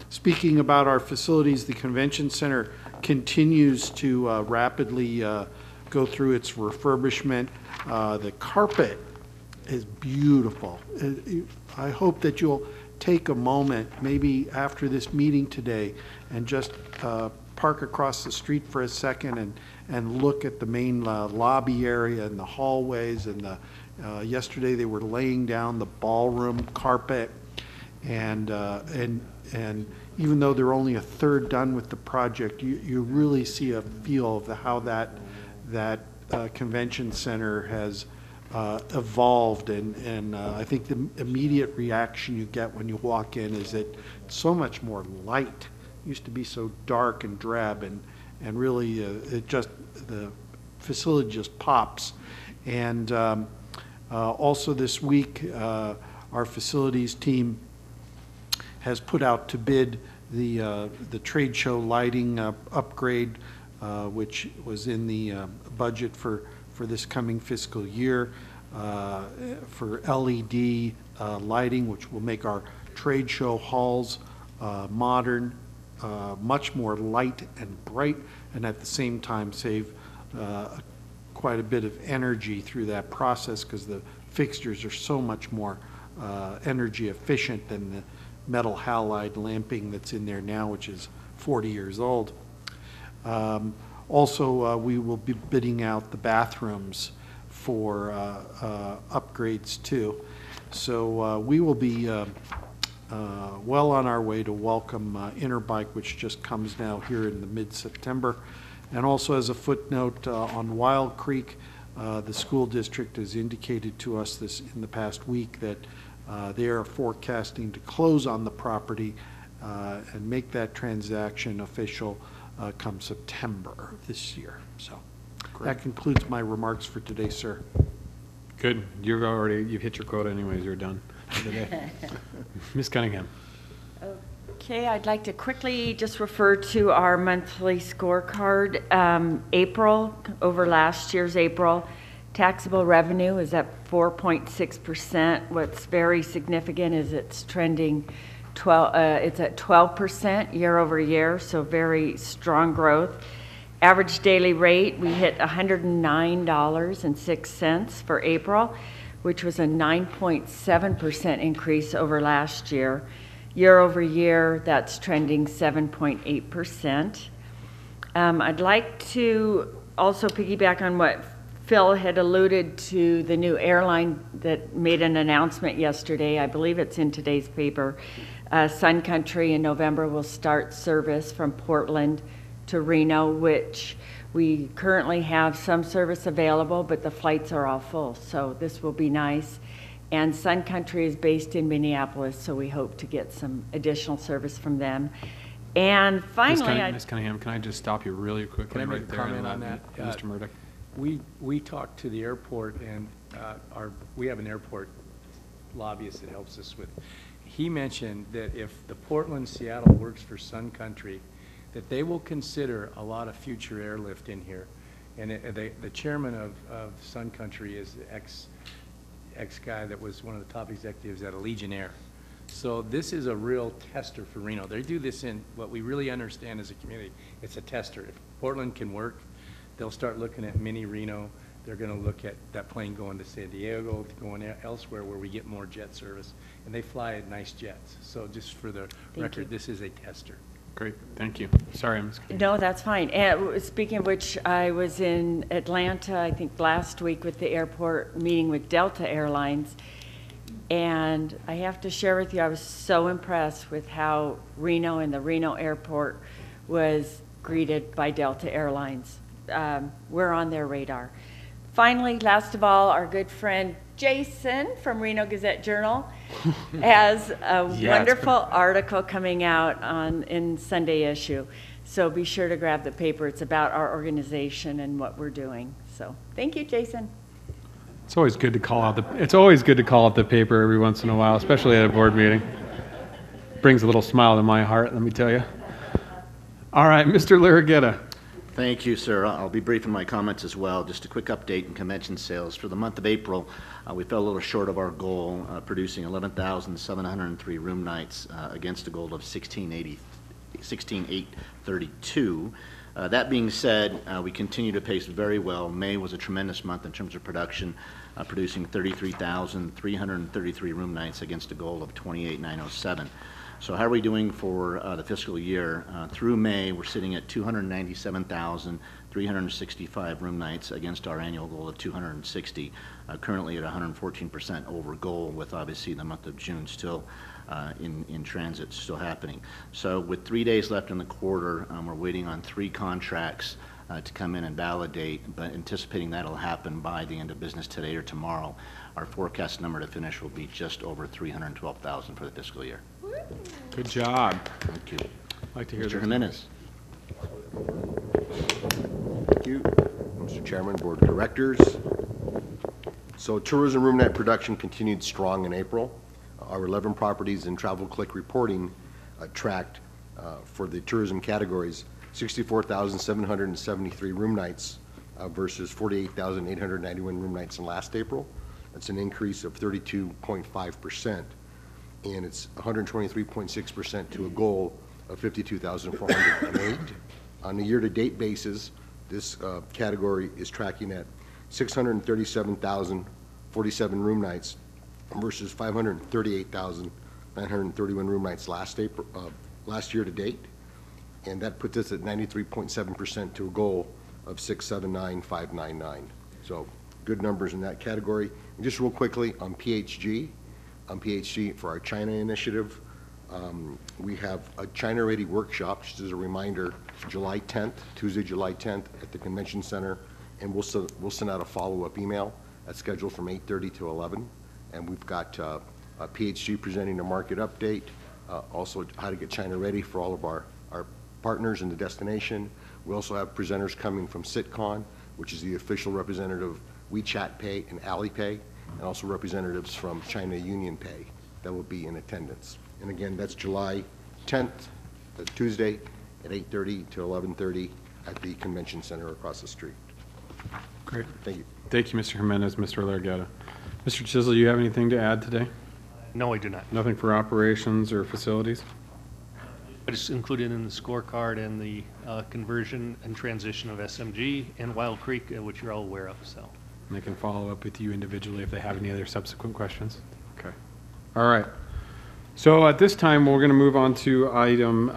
Speaking about our facilities, the convention center continues to rapidly go through its refurbishment. The carpet is beautiful. I hope that you'll take a moment, maybe after this meeting today, and just park across the street for a second and look at the main lobby area and the hallways. And yesterday they were laying down the ballroom carpet, and even though they're only a third done with the project, you really see a feel of how that convention center has evolved, and I think the immediate reaction you get when you walk in is that it's so much more light. It used to be so dark and drab, and really the facility just pops. And also this week, our facilities team has put out to bid the trade show lighting upgrade, which was in the budget for this coming fiscal year, for LED lighting, which will make our trade show halls modern, much more light and bright, and at the same time save quite a bit of energy through that process, because the fixtures are so much more energy efficient than the metal halide lamping that's in there now, which is 40 years old. Also, we will be bidding out the bathrooms for upgrades too. So we will be well on our way to welcome Interbike, which just comes now here in the mid-September. And also, as a footnote, on Wild Creek, the school district has indicated to us in the past week that they are forecasting to close on the property and make that transaction official come September of this year. So that concludes my remarks for today, sir. Good. You've hit your quota anyways. You're done for the day. Ms. Cunningham. Okay, I'd like to quickly just refer to our monthly scorecard. April, over last year's April, taxable revenue is up 4.6%. What's very significant is it's trending it's at 12% year over year, so very strong growth. Average daily rate, we hit $109.06 for April, which was a 9.7% increase over last year. Year over year, that's trending 7.8%. I'd like to also piggyback on what Phil had alluded to, the new airline that made an announcement yesterday. I believe it's in today's paper. Sun Country in November will start service from Portland to Reno, which we currently have some service available, but the flights are all full, so this will be nice. And Sun Country is based in Minneapolis, so we hope to get some additional service from them. And finally, Ms. Cunningham, can I just stop you really quickly? Can I make right a there comment and on let that? Mr. Murdoch. We talked to the airport, and we have an airport lobbyist that helps us with. He mentioned that if the Portland-Seattle works for Sun Country, that they will consider a lot of future airlift in here. And the chairman of Sun Country is the ex-guy that was one of the top executives at Allegiant Air. So this is a real tester for Reno. They do this in what we really understand as a community. It's a tester. If Portland can work, they'll start looking at mini Reno. They're going to look at that plane going to San Diego, going elsewhere where we get more jet service. And they fly nice jets. So just for the record, this is a tester. Great, thank you. Sorry, Ms. No, that's fine. And speaking of which, I was in Atlanta, I think last week with the airport, meeting with Delta Airlines. And I have to share with you, I was so impressed with how Reno and the Reno airport was greeted by Delta Airlines. We're on their radar. Finally, last of all, our good friend Jason from Reno Gazette-Journal has a wonderful article coming out in Sunday issue. So be sure to grab the paper. It's about our organization and what we're doing. So thank you, Jason. It's always good to call out the paper every once in a while, especially at a board meeting. Brings a little smile to my heart, let me tell you. All right, Mr. Larraguetta. Thank you, sir. I'll be brief in my comments as well. Just a quick update in convention sales. For the month of April, we fell a little short of our goal, producing 11,703 room nights against a goal of 16,832. That being said, we continue to pace very well. May was a tremendous month in terms of production, producing 33,333 room nights against a goal of 28,907. So how are we doing for the fiscal year? Through May, we're sitting at 297,365 room nights against our annual goal of 260, currently at 114% over goal, with obviously the month of June still in transit, still happening. So with 3 days left in the quarter, we're waiting on 3 contracts to come in and validate, but anticipating that'll happen by the end of business today or tomorrow. Our forecast number to finish will be just over 312,000 for the fiscal year. Good job. Thank you. I'd like to hear Mr. Jimenez. Thank you, Mr. Chairman, Board of Directors. So tourism room night production continued strong in April. Our 11 properties in Travel Click reporting tracked for the tourism categories 64,773 room nights versus 48,891 room nights in last April. That's an increase of 32.5%, and it's 123.6% to a goal of 52,408. On a year-to-date basis, this category is tracking at 637,047 room nights versus 538,931 room nights last year to date, and that puts us at 93.7% to a goal of 679,599. So good numbers in that category. And just real quickly on PHG for our China initiative, we have a China Ready workshop, just as a reminder, July 10th, Tuesday, July 10th at the Convention Center, and we'll send out a follow-up email that's scheduled from 8:30 to 11, and we've got a PHG presenting a market update, also how to get China ready for all of our partners in the destination. We also have presenters coming from Sitcon, which is the official representative of WeChat Pay and Alipay, and also representatives from China Union Pay that will be in attendance. And again, that's July 10th, Tuesday, at 8:30 to 11:30 at the Convention Center across the street. Great. Thank you. Thank you, Mr. Jimenez, Mr. Larraguetta. Mr. Chisel, you have anything to add today? No, I do not. Nothing for operations or facilities? But it's included in the scorecard and the conversion and transition of SMG and Wild Creek, which you're all aware of, so. And they can follow up with you individually if they have any other subsequent questions. Okay. All right. So at this time, we're going to move on to item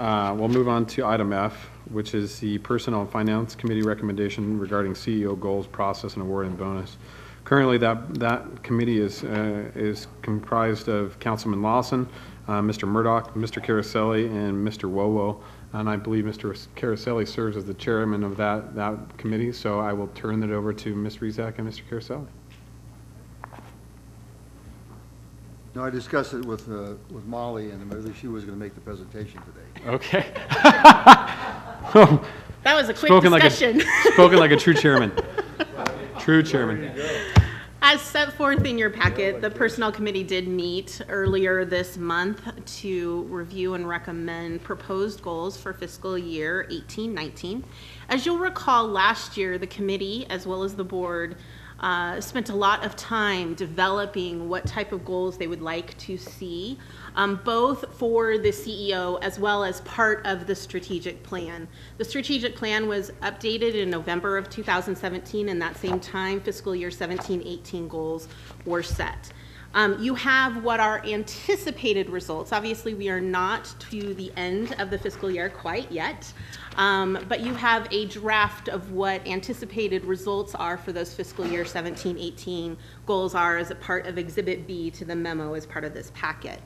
F, which is the Personnel and Finance Committee recommendation regarding CEO goals, process, and award and bonus. Currently, that committee is comprised of Councilman Lawson, Mr. Murdoch, Mr. Caroselli, and Mr. Wowo. And I believe Mr. Caroselli serves as the chairman of that committee. So I will turn it over to Ms. Rizak and Mr. Caroselli. No, I discussed it with Molly, and maybe she was going to make the presentation today. Okay. That was a quick discussion. Spoken like a true chairman. True chairman. As set forth in your packet, the Personnel Committee did meet earlier this month to review and recommend proposed goals for fiscal year 18-19. As you'll recall, last year, the committee, as well as the board, spent a lot of time developing what type of goals they would like to see, both for the CEO as well as part of the strategic plan. The strategic plan was updated in November of 2017, and that same time, fiscal year 17-18 goals were set. You have what are anticipated results. Obviously, we are not to the end of the fiscal year quite yet, but you have a draft of what anticipated results are for those fiscal year 17-18 goals are as a part of Exhibit B to the memo as part of this packet.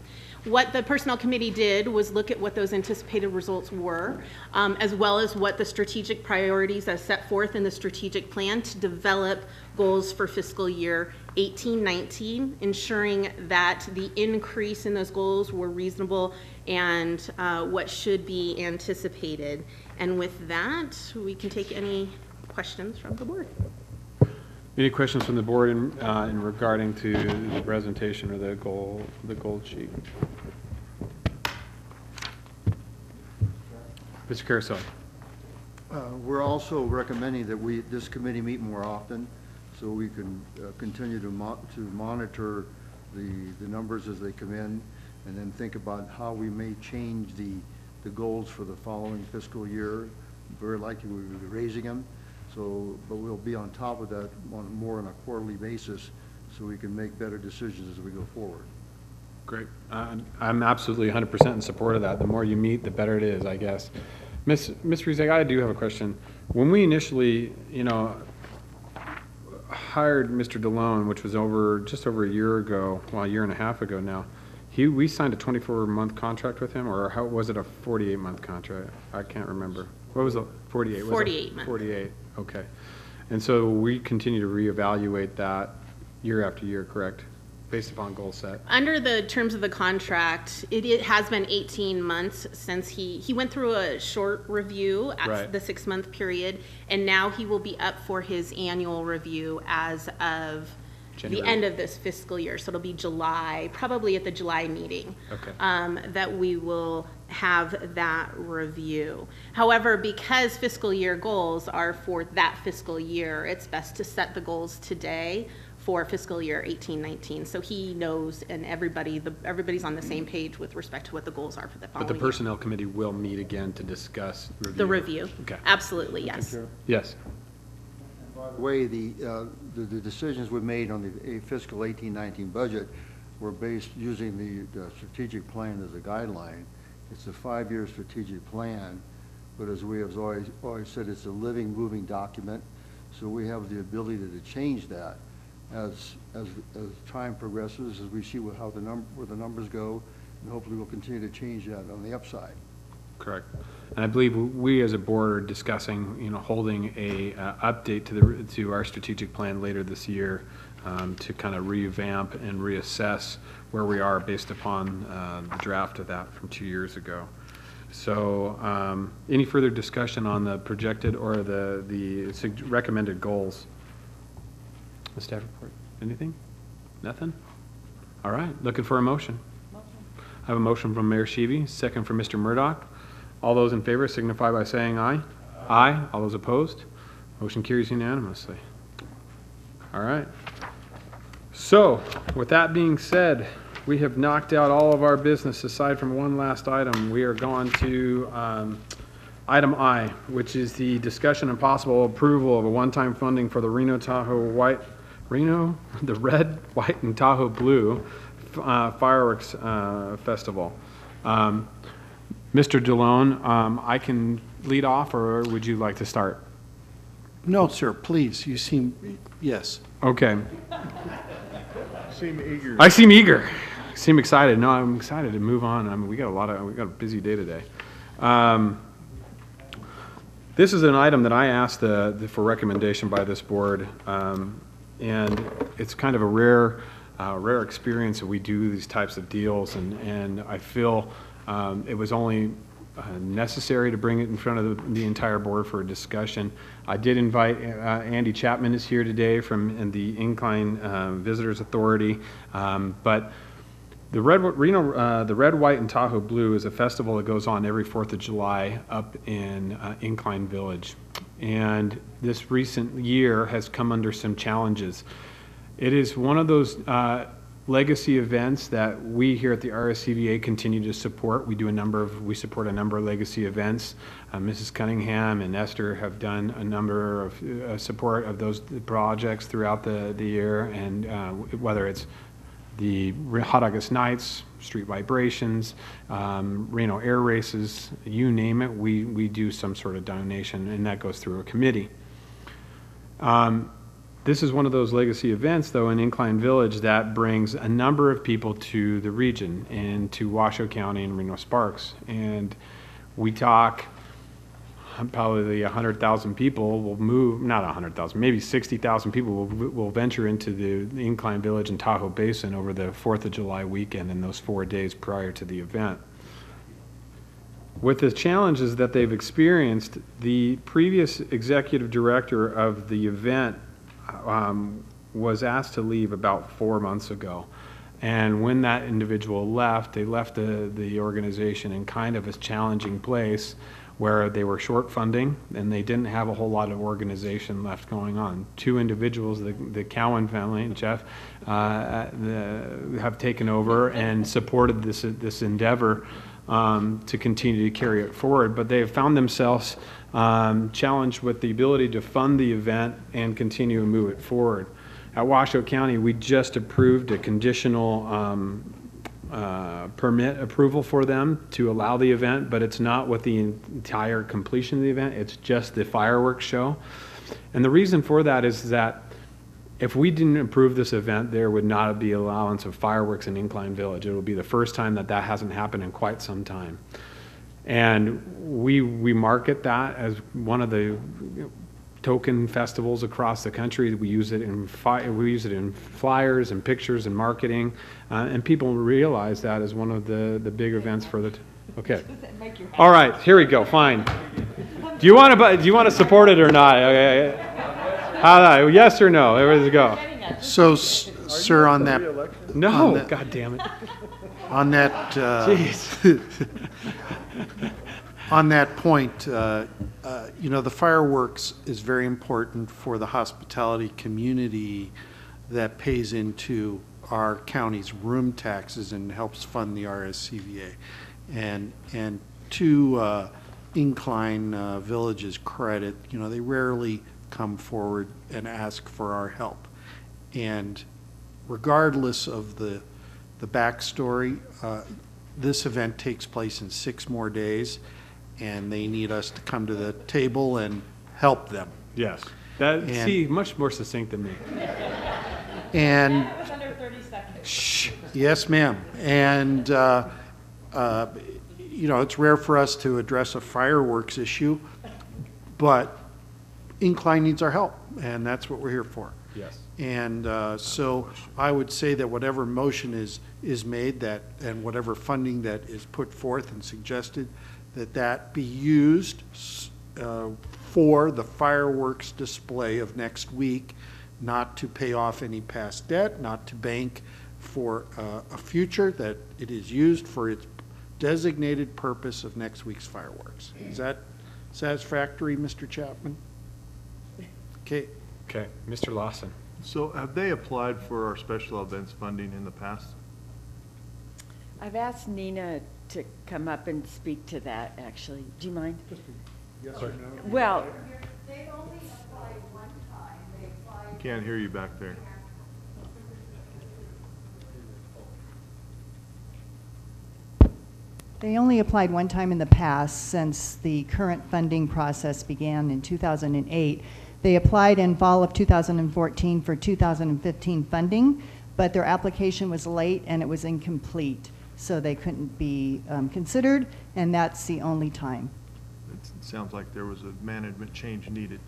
What the Personnel Committee did was look at what those anticipated results were, as well as what the strategic priorities as set forth in the strategic plan to develop goals for fiscal year 18-19, ensuring that the increase in those goals were reasonable and what should be anticipated. And with that, we can take any questions from the board. Any questions from the board in regarding to the presentation or the goal sheet? Mr. Carousel. We're also recommending that this committee meet more often so we can continue to monitor the numbers as they come in, and then think about how we may change the goals for the following fiscal year. Very likely we will be raising them. But we'll be on top of that more on a quarterly basis so we can make better decisions as we go forward. Great. I'm absolutely 100% in support of that. The more you meet, the better it is, I guess. Ms. Rizek, I do have a question. When we initially, hired Mr. DeLone, which was just over a year ago, well, a year and a half ago now, we signed a 24-month contract with him, or how was it a 48-month contract? I can't remember. What was it? 48? 48 months. 48. Okay. And so we continue to reevaluate that year after year, correct? Based upon goal set. Under the terms of the contract, it has been 18 months since he went through a short review at the 6-month period, and now he will be up for his annual review as of January. The end of this fiscal year. So it'll be July, probably at the July meeting, that we will have that review. However, because fiscal year goals are for that fiscal year, it's best to set the goals today for fiscal year 18-19. So he knows, and everybody's on the same page with respect to what the goals are for the following But the Personnel Committee will meet again to discuss the review. Okay. Absolutely, yes. Yes. By the way, the decisions we made on the fiscal 18-19 budget were based using the strategic plan as a guideline. It's a 5-year strategic plan, but as we have always said, it's a living, moving document, so we have the ability to change that as time progresses, as we see where the numbers go, and hopefully we'll continue to change that on the upside. Correct. And I believe we as a board are discussing, holding a update to our strategic plan later this year to kind of revamp and reassess where we are based upon the draft of that from 2 years ago. So any further discussion on the projected or the recommended goals? The staff report. Anything? Nothing? All right. Looking for a motion. I have a motion from Mayor Sheevy, second from Mr. Murdoch. All those in favor signify by saying aye. Aye. All those opposed? Motion carries unanimously. All right. So, with that being said, we have knocked out all of our business aside from one last item. We are going to item I, which is the discussion and possible approval of a one-time funding for the the Red, White, and Tahoe Blue Fireworks Festival. Mr. DeLone, I can lead off, or would you like to start? No, sir, please. You seem, yes. Okay. Seem eager. I seem eager. I seem excited. No, I'm excited to move on. I mean, we got a busy day today. This is an item that I asked for recommendation by this board, and it's kind of a rare experience that we do these types of deals, and I feel it was only necessary to bring it in front of the entire board for a discussion. I did invite Andy Chapman is here today from the Incline Visitors Authority, but the Red, White, and Tahoe Blue is a festival that goes on every 4th of July up in Incline Village. And this recent year has come under some challenges. It is one of those legacy events that we here at the RSCVA continue to support. We support a number of legacy events. Mrs. Cunningham and Esther have done a number of support of those projects throughout the year, and whether it's the Hot August Nights, Street Vibrations, Reno Air Races, you name it, we do some sort of donation, and that goes through a committee. This is one of those legacy events, though, in Incline Village that brings a number of people to the region and to Washoe County and Reno Sparks. And we talk probably 100,000 people will move, not 100,000, maybe 60,000 people will venture into the Incline Village and Tahoe Basin over the 4th of July weekend and those 4 days prior to the event. With the challenges that they've experienced, the previous executive director of the event was asked to leave about 4 months ago. And when that individual left, they left the organization in kind of a challenging place where they were short funding and they didn't have a whole lot of organization left going on. 2 individuals, the Cowan family and Jeff, have taken over and supported this endeavor to continue to carry it forward, but they have found themselves challenged with the ability to fund the event and continue to move it forward. At Washoe County, we just approved a conditional permit approval for them to allow the event, but it's not with the entire completion of the event, it's just the fireworks show. And the reason for that is that if we didn't approve this event, there would not be allowance of fireworks in Incline Village. It will be the first time that hasn't happened in quite some time. And we market that as one of the token festivals across the country. We use it in flyers and pictures and marketing, and people realize that as one of the big events for the. Okay. All right, here we go. Fine. Do you want to support it or not? Okay. Yes or no? There we go. So, sir, on that. No. God damn it. On that. Jeez. On that point, you know, the fireworks is very important for the hospitality community that pays into our county's room taxes and helps fund the RSCVA. And to Incline Village's credit, you know, they rarely come forward and ask for our help. And regardless of the backstory, this event takes place in 6 more days, and they need us to come to the table and help them. Yes. Much more succinct than me. And That was under 30 seconds. shh, yes, ma'am. And you know, it's rare for us to address a fireworks issue, but Incline needs our help, and that's what we're here for. Yes. And so I would say that whatever motion is made, that and whatever funding that is put forth and suggested, that be used for the fireworks display of next week, not to pay off any past debt, not to bank for a future, that it is used for its designated purpose of next week's fireworks. Is that satisfactory, Mr. Chapman? Okay. Okay, Mr. Lawson. So have they applied for our special events funding in the past? I've asked Nina to come up and speak to that, actually. Do you mind? Yes or no? Well, They've only applied one time. They applied. Can't hear you back there. They only applied one time in the past since the current funding process began in 2008. They applied in fall of 2014 for 2015 funding, but their application was late and it was incomplete, so they couldn't be considered, and that's the only time. It sounds like there was a management change needed.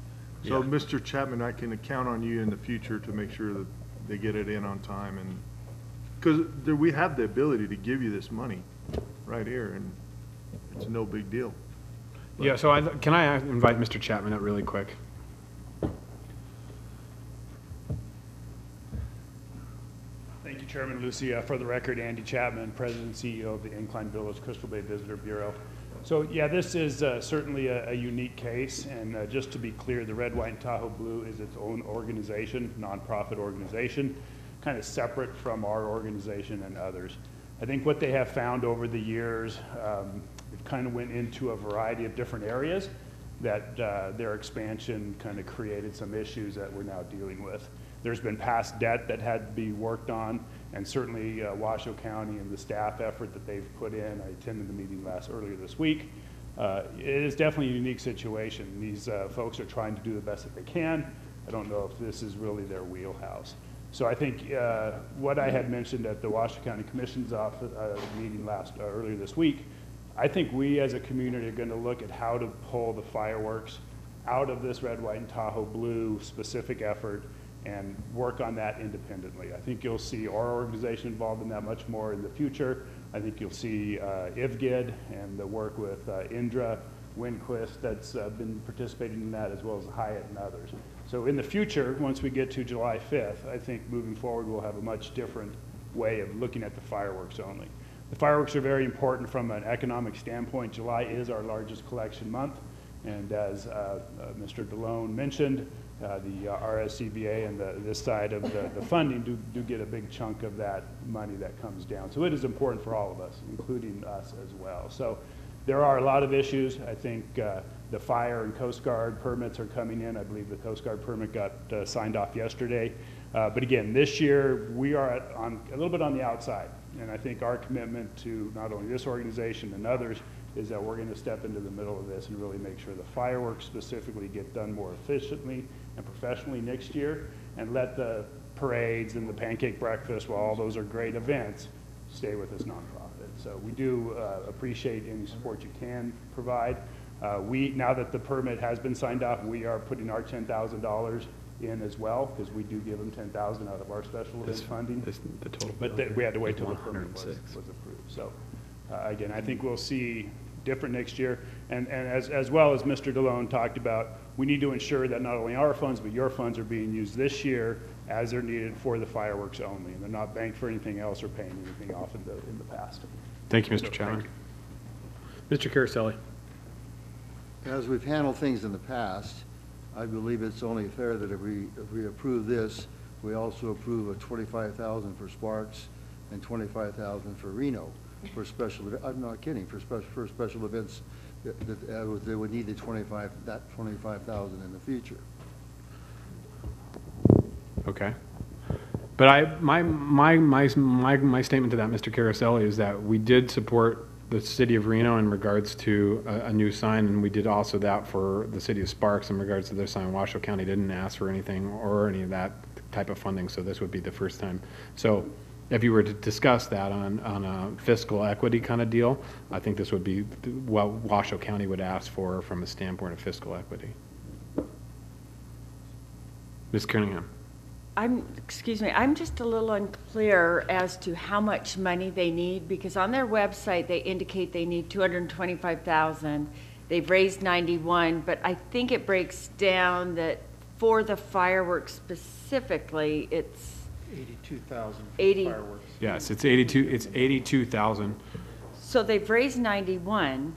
So, Yeah. Mr. Chapman, I can count on you in the future to make sure that they get it in on time, and because we have the ability to give you this money right here, and it's no big deal. Yeah, so can I invite Mr. Chapman up really quick? Thank you, Chairman Lucy. For the record, Andy Chapman, President and CEO of the Incline Village Crystal Bay Visitor Bureau. So yeah, this is certainly a unique case, and just to be clear, the Red, White, and Tahoe Blue is its own organization, nonprofit organization, kind of separate from our organization and others. I think what they have found over the years, it kind of went into a variety of different areas that their expansion kind of created some issues that we're now dealing with. There's been past debt that had to be worked on, and certainly Washoe County and the staff effort that they've put in. I attended the meeting earlier this week. It is definitely a unique situation. These folks are trying to do the best that they can. I don't know if this is really their wheelhouse. So I think what I had mentioned at the Washoe County Commission's office meeting earlier this week, I think we as a community are going to look at how to pull the fireworks out of this red, white, and Tahoe blue specific effort and work on that independently. I think you'll see our organization involved in that much more in the future. I think you'll see IVGID and the work with Indra, Winquist that's been participating in that, as well as Hyatt and others. So in the future, once we get to July 5th, I think moving forward we'll have a much different way of looking at the fireworks only. The fireworks are very important from an economic standpoint. July is our largest collection month, and as Mr. DeLone mentioned, the RSCVA and this side of the funding do get a big chunk of that money that comes down. So it is important for all of us, including us as well. So there are a lot of issues. I think the fire and Coast Guard permits are coming in. I believe the Coast Guard permit got signed off yesterday. But again, this year we are a little bit on the outside. And I think our commitment to not only this organization and others is that we're going to step into the middle of this and really make sure the fireworks specifically get done more efficiently and professionally next year, and let the parades and the pancake breakfast, while all those are great events, stay with this nonprofit. So we do appreciate any support you can provide. Now that the permit has been signed off, we are putting our $10,000 in as well, because we do give them $10,000 out of our special event funding. The total. But we had to wait till the permit was approved. So again, I think we'll see different next year. And as well as Mr. DeLone talked about, we need to ensure that not only our funds, but your funds are being used this year as they're needed for the fireworks only. And they're not banked for anything else or paying anything off in the past. Thank you, Mr. Chapman. Mr. Caraselli. As we've handled things in the past, I believe it's only fair that if we approve this, we also approve a $25,000 for Sparks and $25,000 for Reno for special. I'm not kidding. For special events, they would need that $25,000 in the future. Okay. But my statement to that, Mr. Caraselli, is that we did support the city of Reno in regards to a new sign, and we did also that for the city of Sparks in regards to their sign. Washoe County didn't ask for anything or any of that type of funding, so this would be the first time. So if you were to discuss that on a fiscal equity kind of deal, I think this would be what Washoe County would ask for from a standpoint of fiscal equity. Ms. Cunningham. Excuse me, I'm just a little unclear as to how much money they need, because on their website they indicate they need $225,000. They've raised 91, but I think it breaks down that for the fireworks specifically, it's 82,000 for fireworks. Yes, it's 82,000. So they've raised 91.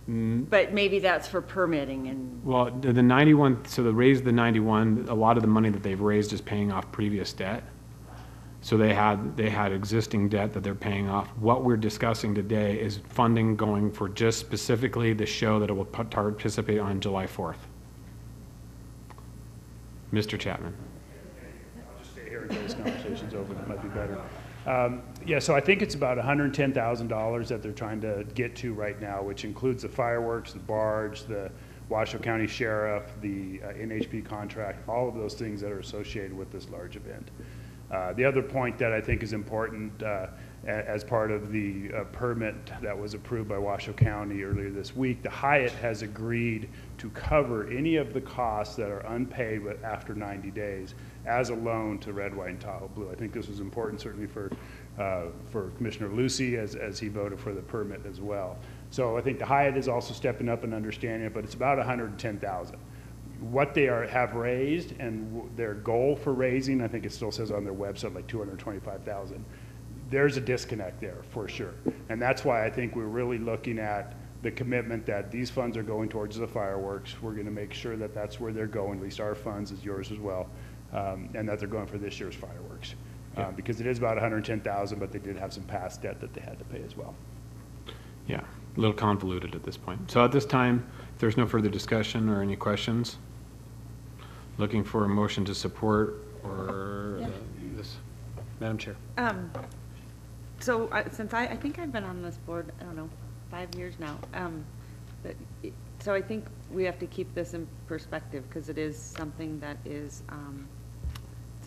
But maybe that's for permitting and. Well, the 91, so they raised the 91, a lot of the money that they've raised is paying off previous debt. So they had existing debt that they're paying off. What we're discussing today is funding going for just specifically the show that it will participate on July 4th. Mr. Chapman. I'll just stay here until this conversation's over. That might be better. Yeah, so I think it's about $110,000 that they're trying to get to right now, which includes the fireworks, the barge, the Washoe County Sheriff, the NHP contract, all of those things that are associated with this large event. The other point that I think is important as part of the permit that was approved by Washoe County earlier this week, the Hyatt has agreed to cover any of the costs that are unpaid after 90 days as a loan to Red, White, and Tahoe Blue. I think this was important certainly for Commissioner Lucy as he voted for the permit as well. So I think the Hyatt is also stepping up and understanding it, but it's about $110,000. What they have raised and their goal for raising, I think it still says on their website like $225,000. There's a disconnect there for sure. And that's why I think we're really looking at the commitment that these funds are going towards the fireworks. We're going to make sure that that's where they're going, at least our funds, is yours as well, and that they're going for this year's fireworks. Because it is about $110,000, but they did have some past debt that they had to pay as well. Yeah, a little convoluted at this point. So at this time, if there's no further discussion or any questions, looking for a motion to support or this. Madam Chair. So since I think I've been on this board, I don't know, 5 years now. So I think we have to keep this in perspective because it is something that is,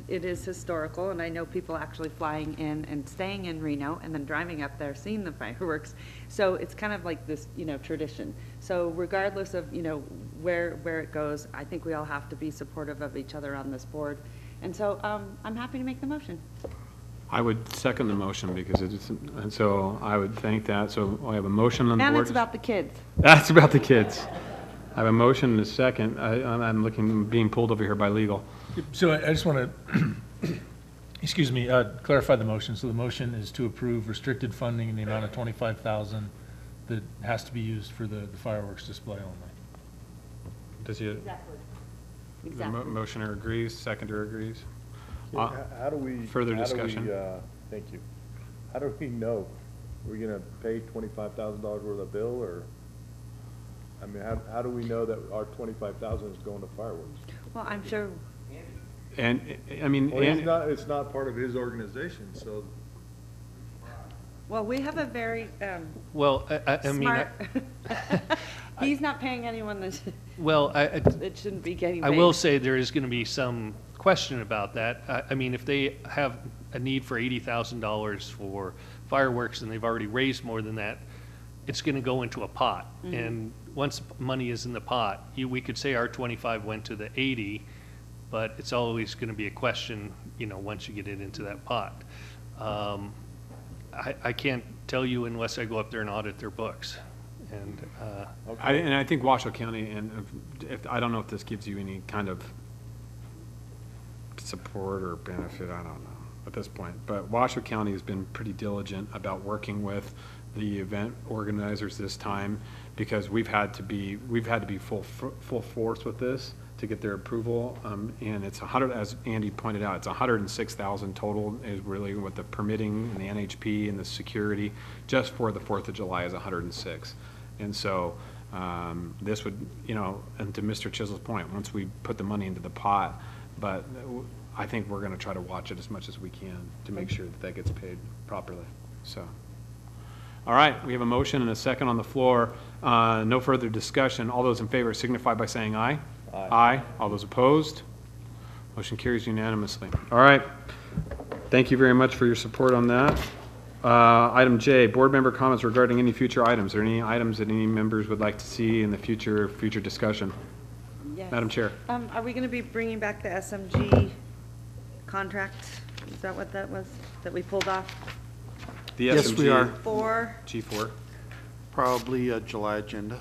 it is historical, and I know people actually flying in and staying in Reno and then driving up there, seeing the fireworks. So it's kind of like this, tradition. So regardless of, where it goes, I think we all have to be supportive of each other on this board. And so I'm happy to make the motion. I would second the motion because it is, and so I would thank that. So I have a motion on the board. And it's about the kids. That's about the kids. I have a motion and a second. I'm being pulled over here by legal. So I just want to, excuse me, clarify the motion. So the motion is to approve restricted funding in the amount of $25,000 that has to be used for the fireworks display only. Does he? Exactly. The motioner agrees, seconder agrees. How do we? Further discussion? Thank you. How do we know? Are we gonna pay $25,000 worth of bill, or? I mean, how do we know that our $25,000 is going to fireworks? Well, I'm sure. And, I mean. Well, it's not part of his organization, so. Well, we have a very Well, I mean, smart. He's not paying anyone that. Well, it shouldn't be getting paid. I will say there is going to be some question about that. I mean, if they have a need for $80,000 for fireworks and they've already raised more than that, it's going to go into a pot. Mm-hmm. And once money is in the pot, we could say our 25 went to the 80, but it's always going to be a question, once you get it into that pot. I can't tell you unless I go up there and audit their books. And I think Washoe County, and I don't know if this gives you any kind of support or benefit, I don't know at this point, but Washoe County has been pretty diligent about working with the event organizers this time, because we've had to be full force with this to get their approval, and it's 100, as Andy pointed out, it's 106,000 total is really what the permitting and the NHP and the security just for the 4th of July is 106. And so this would, and to Mr. Chisel's point, once we put the money into the pot, but I think we're going to try to watch it as much as we can to make sure that gets paid properly. So, all right, we have a motion and a second on the floor. No further discussion. All those in favor signify by saying aye. Aye. Aye. All those opposed? Motion carries unanimously. All right. Thank you very much for your support on that. Item J, board member comments regarding any future items. Are there any items that any members would like to see in the future discussion? Yes. Madam Chair. Are we going to be bringing back the SMG contract? Is that what that was, that we pulled off? The Yes, SMG we are. G4. Probably a July agenda.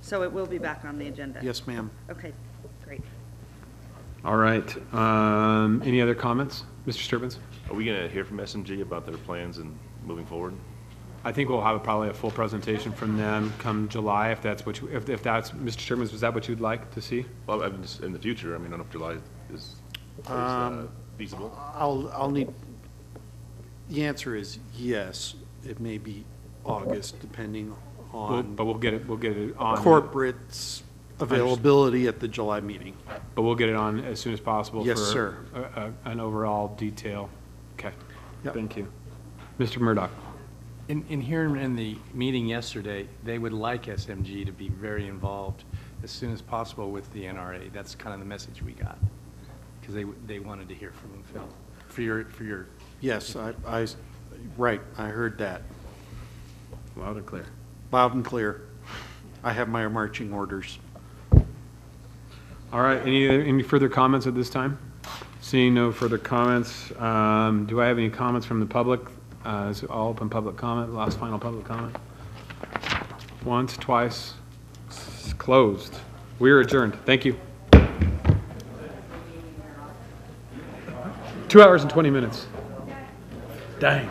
So it will be back on the agenda? Yes, ma'am. Okay, great. All right. Any other comments? Mr. Sturbins? Are we going to hear from SMG about their plans and moving forward? I think we'll have probably a full presentation from them come July, if that's what if that's, Mr. Sturbins, was that what you'd like to see? Well, I mean, just in the future, I mean, I don't know if July is feasible. I'll need, the answer is yes. It may be August, depending on. But we'll get it on. Corporate's availability at the July meeting. But we'll get it on as soon as possible. Yes, for sir. An overall detail. Okay. Yep. Thank you. Mr. Murdoch. In hearing in the meeting yesterday, they would like SMG to be very involved as soon as possible with the NRA. That's kind of the message we got, because they wanted to hear from you, Phil, for your. Yes, right, I heard that. Loud and clear. Loud and clear. I have my marching orders. All right, any further comments at this time? Seeing no further comments, do I have any comments from the public? So I'll open public comment, last final public comment. Once, twice, closed. We are adjourned. Thank you. 2 hours and 20 minutes. Dang.